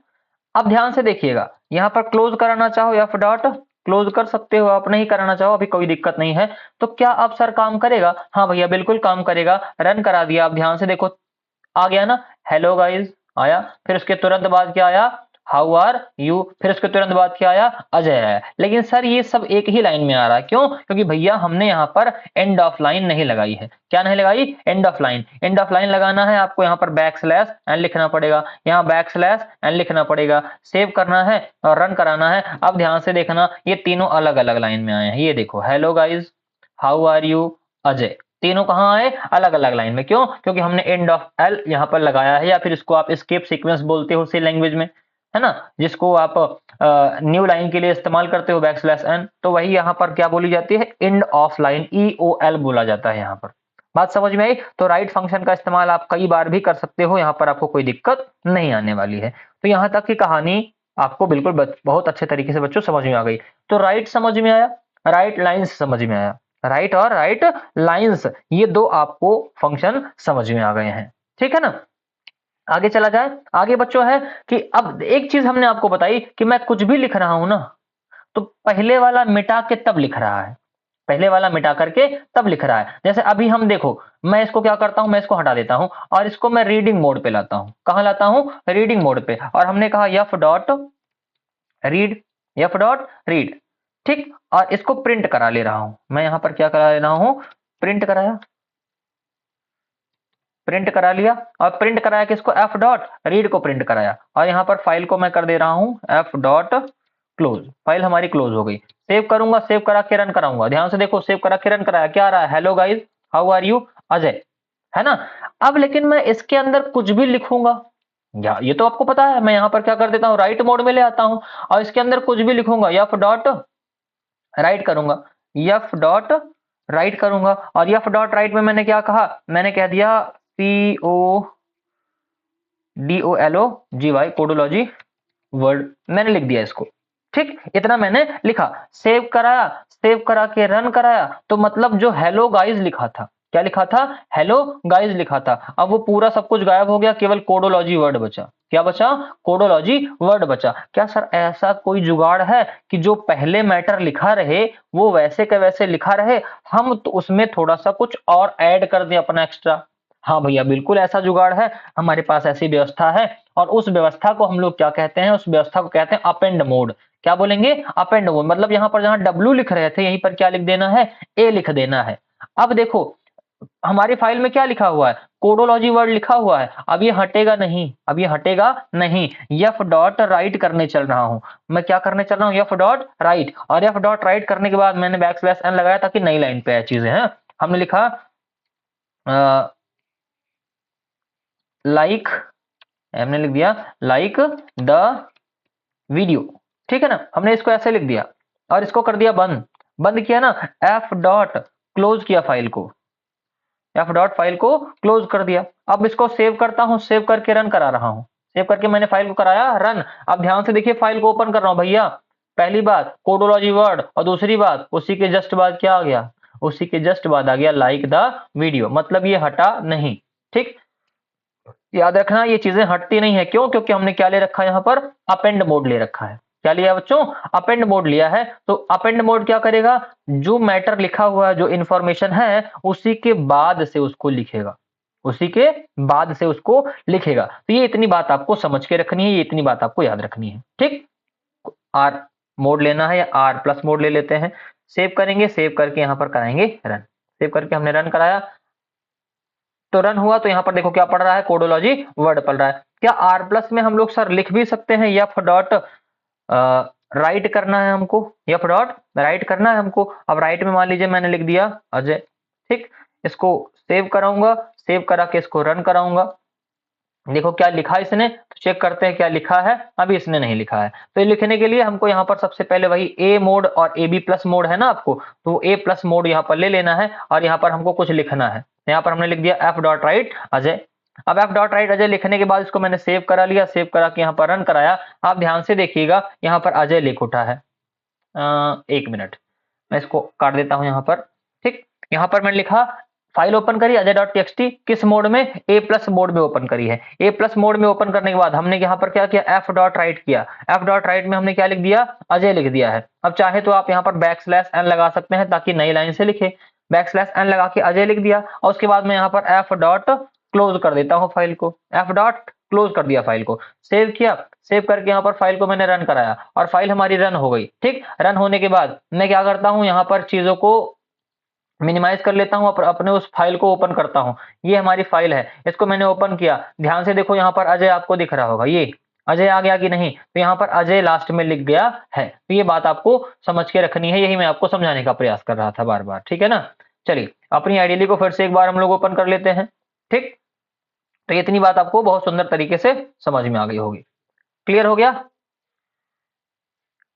अब ध्यान से देखिएगा, यहां पर क्लोज कराना चाहो f डॉट क्लोज कर सकते हो, आप नहीं कराना चाहो अभी कोई दिक्कत नहीं है। तो क्या अब सर काम करेगा? हाँ भैया बिल्कुल काम करेगा। रन करा दिया, आप ध्यान से देखो आ गया ना, हेलो गाइज आया, फिर उसके तुरंत बाद क्या आया, हाउ आर यू, फिर उसके तुरंत बाद क्या आया, अजय आया। लेकिन सर ये सब एक ही लाइन में आ रहा है, क्यों? क्योंकि भैया हमने यहाँ पर एंड ऑफ लाइन नहीं लगाई है। क्या नहीं लगाई? End of line. End of line लगाना है आपको यहाँ पर बैक स्लैश एंड लिखना पड़ेगा, यहाँ बैक स्लैश एंड लिखना पड़ेगा, सेव करना है और रन कराना है। अब ध्यान से देखना, ये तीनों अलग अलग लाइन में आए हैं। ये देखो, hello guys, how are you, Ajay, तीनों कहाँ आए? अलग अलग लाइन में। क्यों? क्योंकि हमने एंड ऑफ एल यहाँ पर लगाया है, या फिर इसको आप एस्केप सीक्वेंस बोलते हो सी लैंग्वेज में, है ना, जिसको आप न्यू लाइन के लिए इस्तेमाल करते हो बैक स्लैश एन, तो वही यहाँ पर क्या बोली जाती है, एंड ऑफ लाइन, EOL बोला जाता है यहाँ पर। बात समझ में आई? तो राइट फंक्शन का इस्तेमाल आप कई बार भी कर सकते हो, यहाँ पर आपको कोई दिक्कत नहीं आने वाली है। तो यहाँ तक की कहानी आपको बिल्कुल बहुत अच्छे तरीके से बच्चों समझ में आ गई। तो राइट समझ में आया, राइट लाइन्स समझ में आया, राइट और राइट लाइन्स, ये दो आपको फंक्शन समझ में आ गए हैं, ठीक है ना। आगे चला जाए। आगे बच्चों है कि अब एक चीज हमने आपको बताई कि मैं कुछ भी लिख रहा हूं ना, तो पहले वाला मिटा के तब लिख रहा है, पहले वाला मिटा करके तब लिख रहा है। जैसे अभी हम देखो, मैं इसको क्या करता हूं, मैं इसको हटा देता हूं और इसको मैं रीडिंग मोड पे लाता हूं। कहां लाता हूं? रीडिंग मोड पे। और हमने कहा f dot read, F dot read, ठीक। और इसको प्रिंट करा ले रहा हूं मैं, यहां पर क्या करा ले रहा हूं, प्रिंट कराया, प्रिंट करा लिया। और प्रिंट कराया किसको? एफ डॉट रीड को प्रिंट कराया। और यहाँ पर फाइल को मैं कर दे रहा हूँ एफ डॉट क्लोज, फाइल हमारी क्लोज हो गई। सेव करूंगा, सेव करा के रन कराऊंगा। ध्यान से देखो, सेव करा के रन कराया, क्या आ रहा है, hello guys, how are you, Ajay, है ना। अब लेकिन मैं इसके अंदर कुछ भी लिखूंगा, या ये तो आपको पता है, मैं यहाँ पर क्या कर देता हूँ, राइट मोड में ले आता हूँ और इसके अंदर कुछ भी लिखूंगा, एफ डॉट राइट करूंगा, एफ डॉट राइट करूंगा। और एफ डॉट राइट में मैंने क्या कहा, मैंने कह दिया CODOLOGY, कोडोलॉजी वर्ड, मैंने लिख दिया इसको, ठीक। इतना मैंने लिखा, सेव कराया, सेव करा के रन कराया, तो मतलब जो हेलो गाइज लिखा था, क्या लिखा था, हेलो गाइज लिखा था, अब वो पूरा सब कुछ गायब हो गया, केवल कोडोलॉजी वर्ड बचा। क्या बचा? कोडोलॉजी वर्ड बचा। क्या सर ऐसा कोई जुगाड़ है कि जो पहले मैटर लिखा रहे वो वैसे के वैसे लिखा रहे, हम तो उसमें थोड़ा सा कुछ और ऐड कर दें अपना एक्स्ट्रा? हाँ भैया, बिल्कुल ऐसा जुगाड़ है, हमारे पास ऐसी व्यवस्था है। और उस व्यवस्था को हम लोग क्या कहते हैं, उस व्यवस्था को कहते हैं अपेंड मोड। क्या बोलेंगे? Append mode. मतलब यहाँ पर जहां W लिख रहे थे, यहीं पर क्या लिख देना है, A लिख देना है। अब देखो, हमारी फाइल में क्या लिखा हुआ है, कोडोलॉजी वर्ड लिखा हुआ है। अब ये हटेगा नहीं, अब ये हटेगा नहीं। एफ डॉट राइट करने चल रहा हूं मैं, क्या करने चल रहा हूं, एफ डॉट राइट। और एफ डॉट राइट करने के बाद मैंने बैक स्लैश एन लगाया ताकि नई लाइन पे चीजें हैं। हमने लिखा लाइक, हमने लिख दिया लाइक द वीडियो, ठीक है ना। हमने इसको ऐसे लिख दिया और इसको कर दिया बंद, बंद किया ना, एफ डॉट क्लोज किया फाइल को, एफ डॉट फाइल को क्लोज कर दिया। अब इसको सेव करता हूं, सेव करके रन करा रहा हूं, सेव करके मैंने फाइल को कराया रन। अब ध्यान से देखिए, फाइल को ओपन कर रहा हूं भैया, पहली बात कोडोलॉजी वर्ड, और दूसरी बात उसी के जस्ट बाद क्या आ गया, उसी के जस्ट बाद आ गया लाइक द वीडियो, मतलब ये हटा नहीं, ठीक। याद रखना, ये चीजें हटती नहीं है, क्यों? क्योंकि हमने क्या ले रखा है, यहाँ पर अपेंड मोड ले रखा है। क्या लिया बच्चों? अपेंड मोड लिया है। तो अपेंड मोड क्या करेगा, जो मैटर लिखा हुआ है, जो इंफॉर्मेशन है, उसी के बाद से उसको लिखेगा, उसी के बाद से उसको लिखेगा। तो ये इतनी बात आपको समझ के रखनी है, ये इतनी बात आपको याद रखनी है, ठीक। आर मोड लेना है या आर प्लस मोड ले लेते हैं। सेव करेंगे, सेव करके यहाँ पर कराएंगे रन, सेव करके हमने रन कराया तो रन हुआ। तो यहाँ पर देखो क्या पढ़ रहा है, कोडोलॉजी वर्ड पढ़ रहा है। क्या आर प्लस में हम लोग सर लिख भी सकते हैं, एफ डॉट राइट करना है हमको, एफ डॉट राइट करना है हमको। अब राइट में मान लीजिए मैंने लिख दिया अजय, ठीक। इसको सेव कराऊंगा, सेव करा के इसको रन कराऊंगा। देखो क्या लिखा इसने, तो चेक करते हैं क्या लिखा है। अभी इसने नहीं लिखा है, तो ये लिखने के लिए हमको यहाँ पर सबसे पहले वही ए मोड और ए बी प्लस मोड है ना आपको, तो ए प्लस मोड यहाँ पर ले लेना है और यहाँ पर हमको कुछ लिखना है। यहाँ पर हमने लिख दिया एफ डॉट राइट अजय। अब एफ डॉट राइट अजय लिखने के बाद इसको मैंने सेव करा लिया, सेव करा के यहाँ पर रन कराया। आप ध्यान से देखिएगा, यहाँ पर अजय लिख उठा है। 1 मिनट, मैं इसको काट देता हूँ यहाँ पर, ठीक। यहाँ पर मैंने लिखा, फाइल ओपन करी अजय डॉट टीएक्सटी, किस मोड में, ए प्लस मोड में ओपन करी है। ए प्लस मोड में ओपन करने के बाद हमने यहाँ पर क्या किया, एफ डॉट राइट किया। एफ डॉट राइट में हमने क्या लिख दिया, अजय लिख दिया है। अब चाहे तो आप यहाँ पर बैक स्लैश एन लगा सकते हैं ताकि नई लाइन से लिखे। बैक स्लैश एन लगा के अजय लिख दिया और उसके बाद में यहाँ पर एफ डॉट क्लोज कर देता हूं फाइल को, एफ डॉट क्लोज कर दिया फाइल को, सेव किया, सेव करके यहाँ पर फाइल को मैंने रन कराया और फाइल हमारी रन हो गई। ठीक, रन होने के बाद मैं क्या करता हूँ, यहाँ पर चीजों को मिनिमाइज कर लेता हूँ, अपने उस फाइल को ओपन करता हूँ। ये हमारी फाइल है, इसको मैंने ओपन किया, ध्यान से देखो यहाँ पर अजय आपको दिख रहा होगा, ये अजय आ गया कि नहीं, तो यहाँ पर अजय लास्ट में लिख गया है। तो ये बात आपको समझ के रखनी है, यही मैं आपको समझाने का प्रयास कर रहा था बार बार, ठीक है ना। चलिए अपनी आइडियली को फिर से एक बार हम लोग ओपन कर लेते हैं। ठीक, तो इतनी बात आपको बहुत सुंदर तरीके से समझ में आ गई होगी। क्लियर हो गया।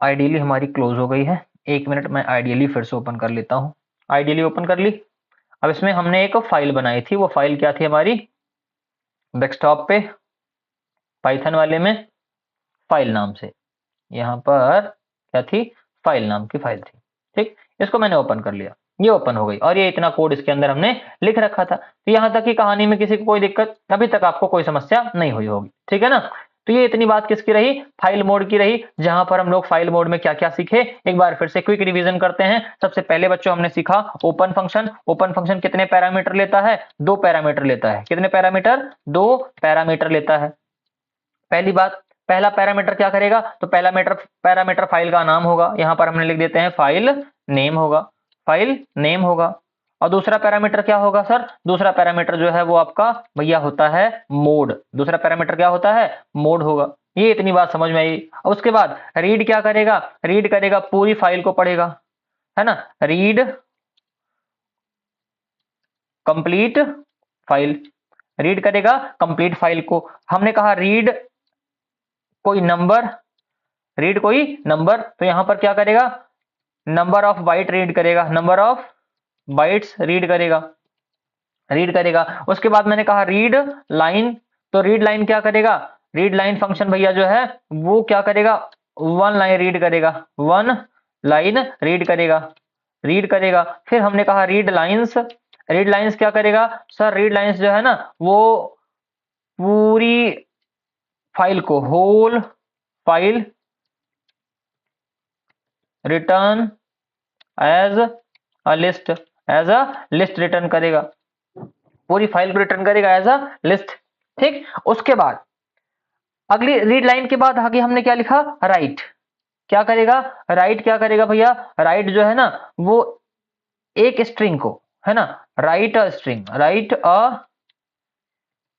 आइडियली हमारी क्लोज हो गई है, 1 मिनट मैं आइडियली फिर से ओपन कर लेता हूँ। आइडियली ओपन कर ली। अब इसमें हमने एक फाइल बनाई थी, वो फाइल क्या थी हमारी, डेस्कटॉप पे पाइथन वाले में फाइल नाम से, यहाँ पर क्या थी, फाइल नाम की फाइल थी। ठीक, इसको मैंने ओपन कर लिया, ये ओपन हो गई और ये इतना कोड इसके अंदर हमने लिख रखा था। तो यहाँ तक की कहानी में किसी को कोई दिक्कत, अभी तक आपको कोई समस्या नहीं हुई होगी, ठीक है ना। तो ये इतनी बात किसकी रही, फाइल मोड की रही, जहां पर हम लोग फाइल मोड में क्या क्या सीखे, एक बार फिर से क्विक रिवीजन करते हैं। सबसे पहले बच्चों हमने सीखा ओपन फंक्शन। ओपन फंक्शन कितने पैरामीटर लेता है, 2 पैरामीटर लेता है। कितने पैरामीटर, 2 पैरामीटर लेता है। पहली बात, पहला पैरामीटर क्या करेगा, तो पहला पैरामीटर फाइल का नाम होगा, यहां पर हमने लिख देते हैं फाइल नेम होगा, फाइल नेम होगा। और दूसरा पैरामीटर क्या होगा सर, दूसरा पैरामीटर जो है वो आपका भैया होता है मोड। दूसरा पैरामीटर क्या होता है, मोड होगा। ये इतनी बात समझ में आई। उसके बाद रीड क्या करेगा, रीड करेगा पूरी फाइल को पढ़ेगा, है ना, रीड कंप्लीट फाइल, रीड करेगा कंप्लीट फाइल को। हमने कहा रीड कोई नंबर, रीड कोई नंबर, तो यहां पर क्या करेगा, नंबर ऑफ बाइट रीड करेगा, नंबर ऑफ बाइट्स रीड करेगा, रीड करेगा। उसके बाद मैंने कहा रीड लाइन, तो रीड लाइन क्या करेगा, रीड लाइन फंक्शन भैया जो है वो क्या करेगा, 1 लाइन रीड करेगा, 1 लाइन रीड करेगा, रीड करेगा। फिर हमने कहा रीड लाइंस, रीड लाइंस क्या करेगा सर, रीड लाइंस जो है ना वो पूरी फाइल को, whole file return as a list, as a list return करेगा, पूरी फाइल को रिटर्न करेगा एज अ लिस्ट। ठीक, उसके बाद अगली रीड लाइन के बाद आगे हमने क्या लिखा, राइट क्या करेगा, राइट क्या करेगा भैया, राइट जो है ना वो एक स्ट्रिंग को, है ना, right a string, right a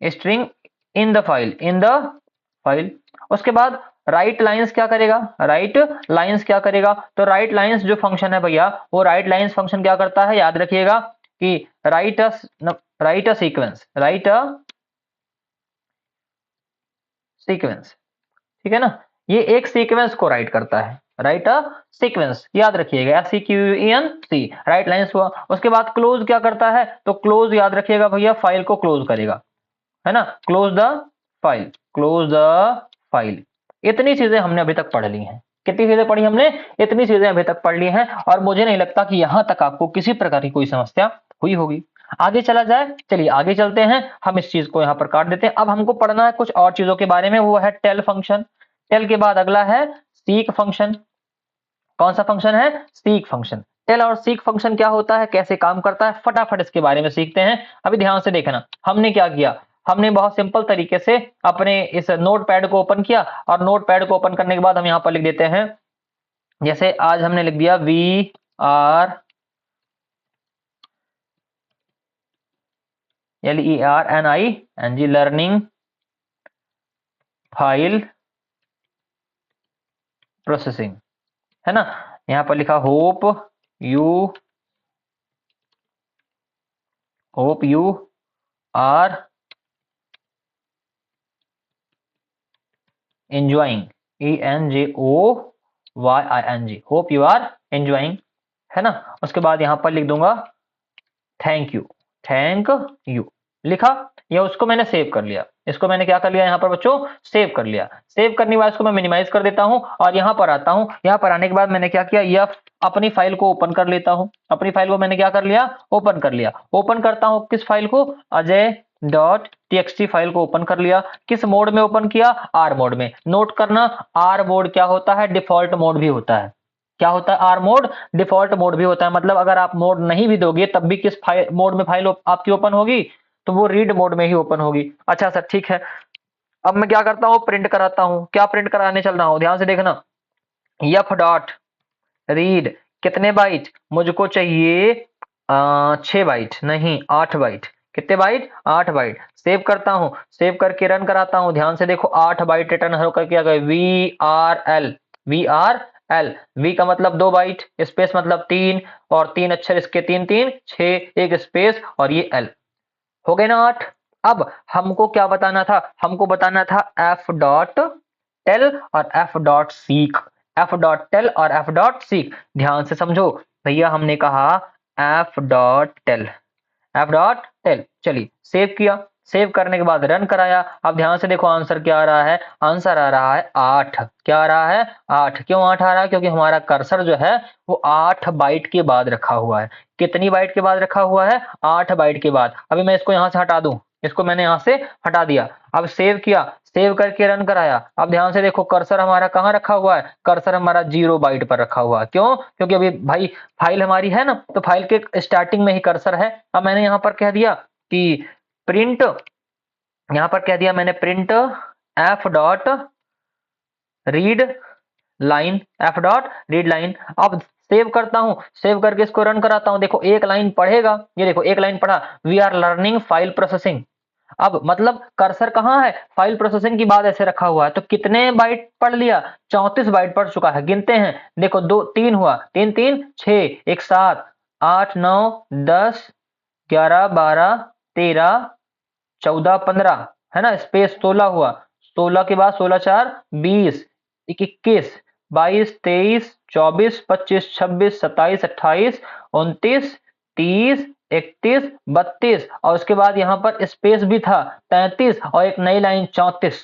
string in the file, in the file. उसके बाद राइट लाइंस क्या करेगा, राइट लाइंस क्या करेगा, तो राइट लाइंस जो फंक्शन है भैया वो राइट लाइंस फंक्शन क्या करता है, याद रखिएगा कि right a sequence, right a sequence, ठीक है ना, ये एक सीक्वेंस को राइट करता है, राइट अ सीक्वेंस, याद रखिएगा, SEQUENC, राइट लाइंस हुआ। उसके बाद क्लोज क्या करता है, तो क्लोज याद रखिएगा भैया फाइल को क्लोज करेगा, है ना, close the file, close the file. इतनी चीजें हमने अभी तक पढ़ ली हैं। कितनी चीजें पढ़ी हमने, इतनी चीजें अभी तक पढ़ ली हैं और मुझे नहीं लगता कि यहां तक आपको किसी प्रकार की कोई समस्या हुई होगी। आगे चला जाए, चलिए आगे चलते हैं, हम इस चीज को यहां पर काट देते हैं। अब हमको पढ़ना है कुछ और चीजों के बारे में, वो है टेल फंक्शन। टेल के बाद अगला है सीक फंक्शन। कौन सा फंक्शन है, सीक फंक्शन। टेल और सीक फंक्शन क्या होता है, कैसे काम करता है, फटाफट इसके बारे में सीखते हैं। अभी ध्यान से देखना, हमने क्या किया, हमने बहुत सिंपल तरीके से अपने इस नोटपैड को ओपन किया और नोटपैड को ओपन करने के बाद हम यहां पर लिख देते हैं, जैसे आज हमने लिख दिया LERNING, लर्निंग फाइल प्रोसेसिंग, है ना। यहां पर लिखा hope you are enjoying, ENJOYING, hope you are enjoying, है ना। उसके बाद यहां पर लिख दूंगा थैंक यू, थैंक यू लिखा, या उसको मैंने सेव कर लिया, इसको मैंने क्या कर लिया यहाँ पर बच्चों, सेव कर लिया। सेव करने के बाद इसको मैं मिनिमाइज कर देता हूँ और यहाँ पर आता हूँ। यहाँ पर आने के बाद मैंने क्या किया, यह अपनी फाइल को ओपन कर लेता हूँ। अपनी फाइल को मैंने क्या कर लिया, ओपन कर लिया। ओपन करता हूँ किस फाइल को, अजय.txt फाइल को ओपन कर लिया। किस मोड में ओपन किया, आर मोड में। नोट करना, आर मोड क्या होता है, डिफॉल्ट मोड भी होता है। क्या होता है, आर मोड डिफॉल्ट मोड भी होता है। मतलब अगर आप मोड नहीं भी दोगे तब भी किस मोड में फाइल आपकी ओपन होगी, तो वो रीड मोड में ही ओपन होगी। अच्छा सर ठीक है, अब मैं क्या करता हूँ, प्रिंट कराता हूँ। क्या प्रिंट कराने चल रहा हूँ, ध्यान से देखना। एफ डॉट रीड कितने बाइट, मुझको चाहिए 6 बाइट, नहीं 8 बाइट। कितने बाइट, 8 बाइट। सेव करता हूँ, सेव करके रन कराता हूँ। ध्यान से देखो 8 बाइट रिटर्न होकर के आ गए, VRL। VRL, वी का मतलब 2 बाइट, स्पेस मतलब 3, और 3 अक्षर इसके, 3 3 6, एक स्पेस और ये L। हो गए ना 8। अब हमको क्या बताना था, हमको बताना था एफ डॉट टेल और f dot seek. F dot tell और एफ डॉट सीक, ध्यान से समझो भैया। हमने कहा f dot tell, f dot tell. चलिए सेव किया, सेव करने के बाद रन कराया। अब ध्यान से देखो आंसर क्या आ रहा है, आंसर आ रहा है 8। क्या आ रहा है, 8। क्यों 8 आ रहा है, क्योंकि हमारा कर्सर जो है वो 8 बाइट के बाद रखा हुआ है। कितनी बाइट के बाद रखा हुआ है, 8 बाइट के बाद। अभी मैं इसको यहां से हटा दूं, इसको मैंने यहां से हटा दिया। अब सेव किया, सेव करके रन कराया। अब ध्यान से देखो कर्सर हमारा कहाँ रखा हुआ है, कर्सर हमारा 0 बाइट पर रखा हुआ है। क्यों, क्योंकि अभी भाई फाइल हमारी है ना, तो फाइल के स्टार्टिंग में ही कर्सर है। अब मैंने यहाँ पर कह दिया कि प्रिंट, यहाँ पर कह दिया मैंने print F dot read line, F dot read line. अब सेव करता हूं, सेव करके इसको रन कराता हूं। देखो एक लाइन पढ़ेगा, ये देखो एक लाइन पढ़ा, we are learning file processing. अब मतलब कर्सर कहाँ है, फाइल प्रोसेसिंग की बाद ऐसे रखा हुआ है। तो कितने बाइट पढ़ लिया, 34 बाइट पढ़ चुका है। गिनते हैं, देखो 2 3 हुआ, 3 3 6, एक 7 8 9 10 11 12 13 14 15, है ना, स्पेस 16 हुआ। 16 के बाद 16 4 20, 21 22 23 24 25 26 27 28 29 30 31 32, और उसके बाद यहाँ पर स्पेस भी था 33, और एक नई लाइन 34,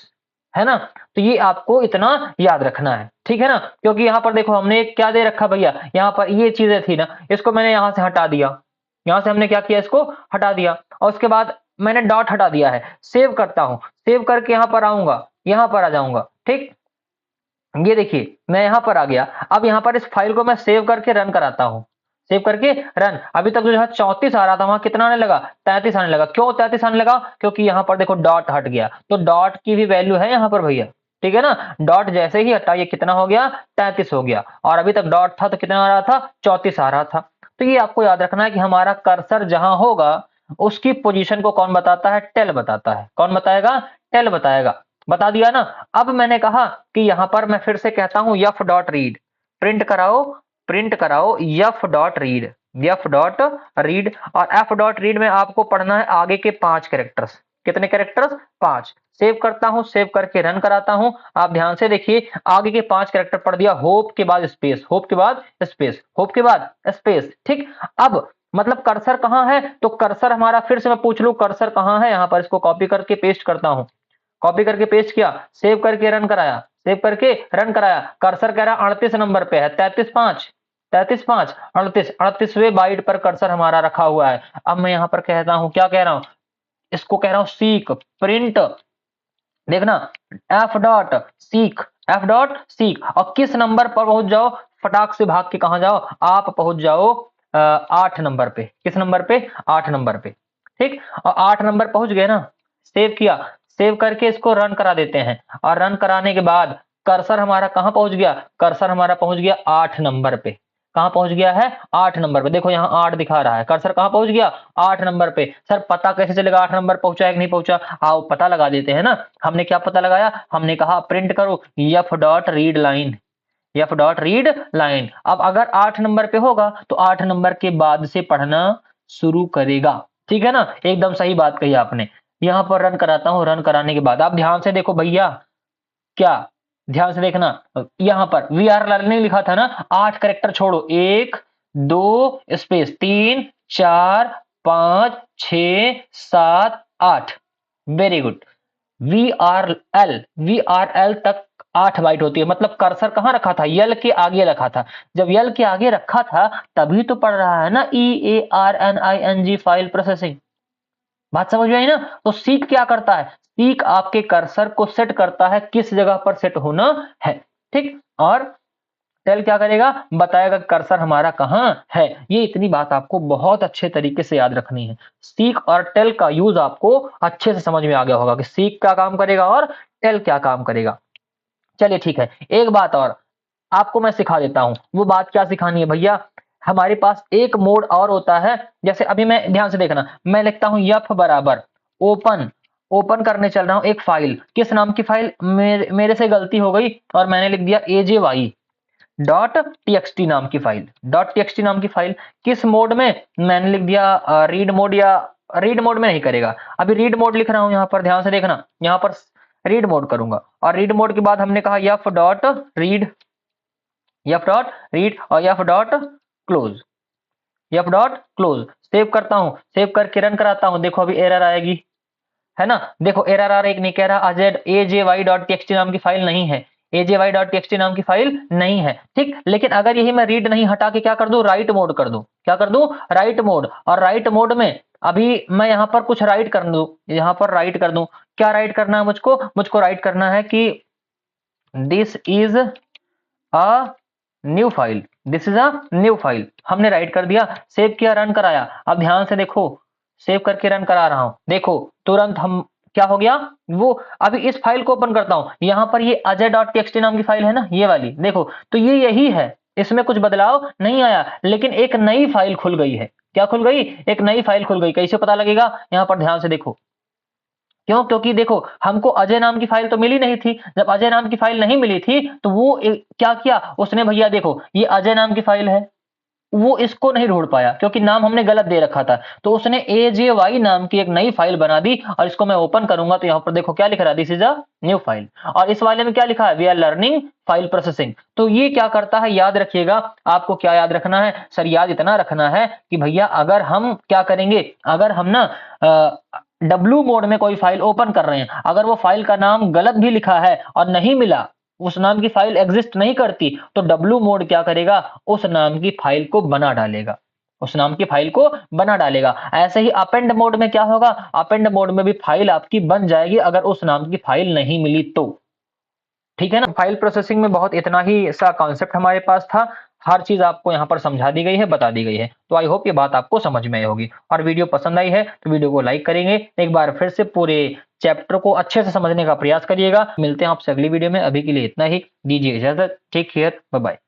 है ना। तो ये आपको इतना याद रखना है, ठीक है ना। क्योंकि यहाँ पर देखो हमने क्या दे रखा भैया, यहाँ पर ये चीजें थी ना, इसको मैंने यहाँ से हटा दिया। यहाँ से हमने क्या किया, इसको हटा दिया, और उसके बाद मैंने डॉट हटा दिया है। सेव करता हूं, सेव करके यहां पर आऊंगा, यहां पर आ जाऊंगा, ठीक। ये देखिए मैं यहां पर आ गया। अब यहां पर इस फाइल को मैं सेव करके रन कराता हूं, सेव करके रन। अभी तक जो है 34 आ रहा था, वहां कितना आने लगा, 33 आने लगा। क्यों 33 आने लगा, क्योंकि यहां पर देखो डॉट हट गया। तो डॉट की भी वैल्यू है यहां पर भैया, ठीक है ना। डॉट जैसे ही हटा, ये कितना हो गया, 33 हो गया। और अभी तक डॉट था तो कितना आ रहा था, 34 आ रहा था। तो ये आपको याद रखना है कि हमारा कर्सर जहां होगा उसकी पोजीशन को कौन बताता है, टेल बताता है। कौन बताएगा, टेल बताएगा। बता दिया ना। अब मैंने कहा कि यहां पर मैं फिर से कहता हूं एफ डॉट रीड, प्रिंट कराओ, प्रिंट कराओ F dot read, F dot read. और एफ डॉट रीड में आपको पढ़ना है आगे के 5 कैरेक्टर्स। कितने कैरेक्टर्स, 5। सेव करता हूं, सेव करके रन कराता हूं। आप ध्यान से देखिए, आगे के 5 कैरेक्टर पढ़ दिया, होप के बाद स्पेस, होप के बाद स्पेस, होप के बाद स्पेस, ठीक। अब मतलब कर्सर कहां है, तो कर्सर हमारा, फिर से मैं पूछ लूं कर्सर कहां है। यहां पर इसको कॉपी करके पेस्ट करता हूं, कॉपी करके पेस्ट किया, सेव करके रन कराया, सेव करके रन कराया। कर्सर कह रहा 38 नंबर पे है, 33 5, 33 5 38, 38वें बाइट पर कर्सर हमारा रखा हुआ है। अब मैं यहां पर कहता हूं, क्या कह रहा हूं, इसको कह रहा हूं सीक, प्रिंट, देखना F dot seek, f dot seek. और किस नंबर पर पहुंच जाओ, फटाक से भाग के कहां जाओ, आप पहुंच जाओ 8 नंबर पे। किस नंबर पे, 8 नंबर पे, ठीक। और 8 नंबर पहुंच गए ना, सेव किया, सेव करके इसको रन करा देते हैं। और रन कराने के बाद कर्सर हमारा कहां पहुंच गया, कर्सर हमारा पहुंच गया 8 नंबर पे। कहां पहुंच गया है, 8 नंबर पे। देखो यहाँ 8 दिखा रहा है, कर्सर कहां पहुंच गया, 8 नंबर पे। सर पता कैसे चलेगा 8 नंबर पहुंचा है कि नहीं पहुंचा, आओ पता लगा देते हैं ना। हमने क्या पता लगाया, हमने कहा प्रिंट करो F dot read line, F dot read line. अब अगर 8 नंबर पे होगा तो 8 नंबर के बाद से पढ़ना शुरू करेगा, ठीक है ना। एकदम सही बात कही आपने। यहां पर रन कराता हूं, रन कराने के बाद आप ध्यान से देखो भैया, क्या, ध्यान से देखना। यहां पर वी आर लर्निंग लिखा था ना, 8 करेक्टर छोड़ो, 1 2 space 3 4 5 6 7 8, very good. We are L, we are L तक 8 बाइट होती है। मतलब कर्सर कहां रखा था, यल के आगे रखा था। जब यल के आगे रखा था तभी तो पढ़ रहा है ना, EARNING फाइल प्रोसेसिंग। बात समझ में आई ना। तो सीक क्या करता है, सीक आपके कर्सर को सेट करता है किस जगह पर सेट होना है, ठीक। और टेल क्या करेगा, बताएगा कर्सर हमारा कहाँ है। ये इतनी बात आपको बहुत अच्छे तरीके से याद रखनी है। सीक और टेल का यूज आपको अच्छे से समझ में आ गया होगा कि सीक क्या काम करेगा और टेल क्या काम करेगा। चलिए ठीक है, एक बात और आपको मैं सिखा देता हूं। वो बात क्या सिखानी है भैया, हमारे पास एक मोड और होता है। जैसे अभी मैं, ध्यान से देखना, मैं लिखता हूं यफ बराबर ओपन, ओपन करने चल रहा हूं एक फाइल। किस नाम की फाइल, मेरे से गलती हो गई और मैंने लिख दिया AJY डॉट टीएक्सटी नाम की फाइल। डॉट टीएक्सटी नाम की फाइल किस मोड में, मैंने लिख दिया रीड मोड, या रीड मोड में नहीं करेगा, अभी रीड मोड लिख रहा हूं यहां पर, ध्यान से देखना, यहां पर रीड मोड करूंगा। और रीड मोड के बाद हमने कहा f dot read, f dot read और f dot close, f dot close. Save करता हूं, सेव करके रन कराता हूं, देखो अभी एरर आएगी, है ना। देखो एरर आ रहा है कि नहीं, कह रहा अजय AJY.txt नाम की फाइल नहीं है, AJY.txt नाम की फाइल नहीं है, ठीक। लेकिन अगर यही मैं रीड नहीं हटा के क्या कर दूं, राइट मोड कर दूं, क्या कर दूं, राइट मोड। और राइट मोड में अभी मैं यहां पर कुछ राइट कर दूं, यहां पर राइट कर दूं, क्या राइट करना है मुझको, मुझको राइट करना है कि this is a new file, this is a new file. हमने राइट कर दिया, सेव किया, रन कराया। अब ध्यान से देखो, सेव करके रन करा रहा हूं, देखो तुरंत हम क्या हो गया वो। अभी इस फाइल को ओपन करता हूं, यहां पर ये अजय डॉट टीएक्सटी नाम की फाइल है ना, ये वाली, देखो तो ये यही है, इसमें कुछ बदलाव नहीं आया, लेकिन एक नई फाइल खुल गई है। क्या खुल गई, एक नई फाइल खुल गई। कैसे पता लगेगा, यहां पर ध्यान से देखो, क्यों, क्योंकि देखो हमको अजय नाम की फाइल तो मिली नहीं थी। जब अजय नाम की फाइल नहीं मिली थी तो वो क्या किया उसने, भैया देखो ये अजय नाम की फाइल है, वो इसको नहीं ढूंढ पाया क्योंकि नाम हमने गलत दे रखा था। तो उसने AJY नाम की एक नई फाइल बना दी, और इसको मैं ओपन करूंगा तो यहाँ पर देखो क्या लिख रहा है, this is a new file. और इस वाले में क्या लिखा है, we are learning file processing. तो ये क्या करता है, याद रखिएगा, आपको क्या याद रखना है सर, याद इतना रखना है कि भैया अगर हम क्या करेंगे, अगर हम ना डब्लू मोड में कोई फाइल ओपन कर रहे हैं, अगर वो फाइल का नाम गलत भी लिखा है और नहीं मिला, उस नाम की फाइल एग्जिस्ट नहीं करती, तो डब्लू मोड क्या करेगा, उस नाम की फाइल को बना डालेगा, उस नाम की फाइल को बना डालेगा। ऐसे ही अपेंड मोड में क्या होगा, अपेंड मोड में भी फाइल आपकी बन जाएगी अगर उस नाम की फाइल नहीं मिली तो, ठीक है ना। फाइल प्रोसेसिंग में बहुत इतना ही सा कॉन्सेप्ट हमारे पास था। हर चीज आपको यहाँ पर समझा दी गई है, बता दी गई है। तो आई होप ये बात आपको समझ में आई होगी। और वीडियो पसंद आई है तो वीडियो को लाइक करेंगे, एक बार फिर से पूरे चैप्टर को अच्छे से समझने का प्रयास करिएगा। मिलते हैं आपसे अगली वीडियो में, अभी के लिए इतना ही, दीजिए इजाजत, टेक केयर, बाय बाय।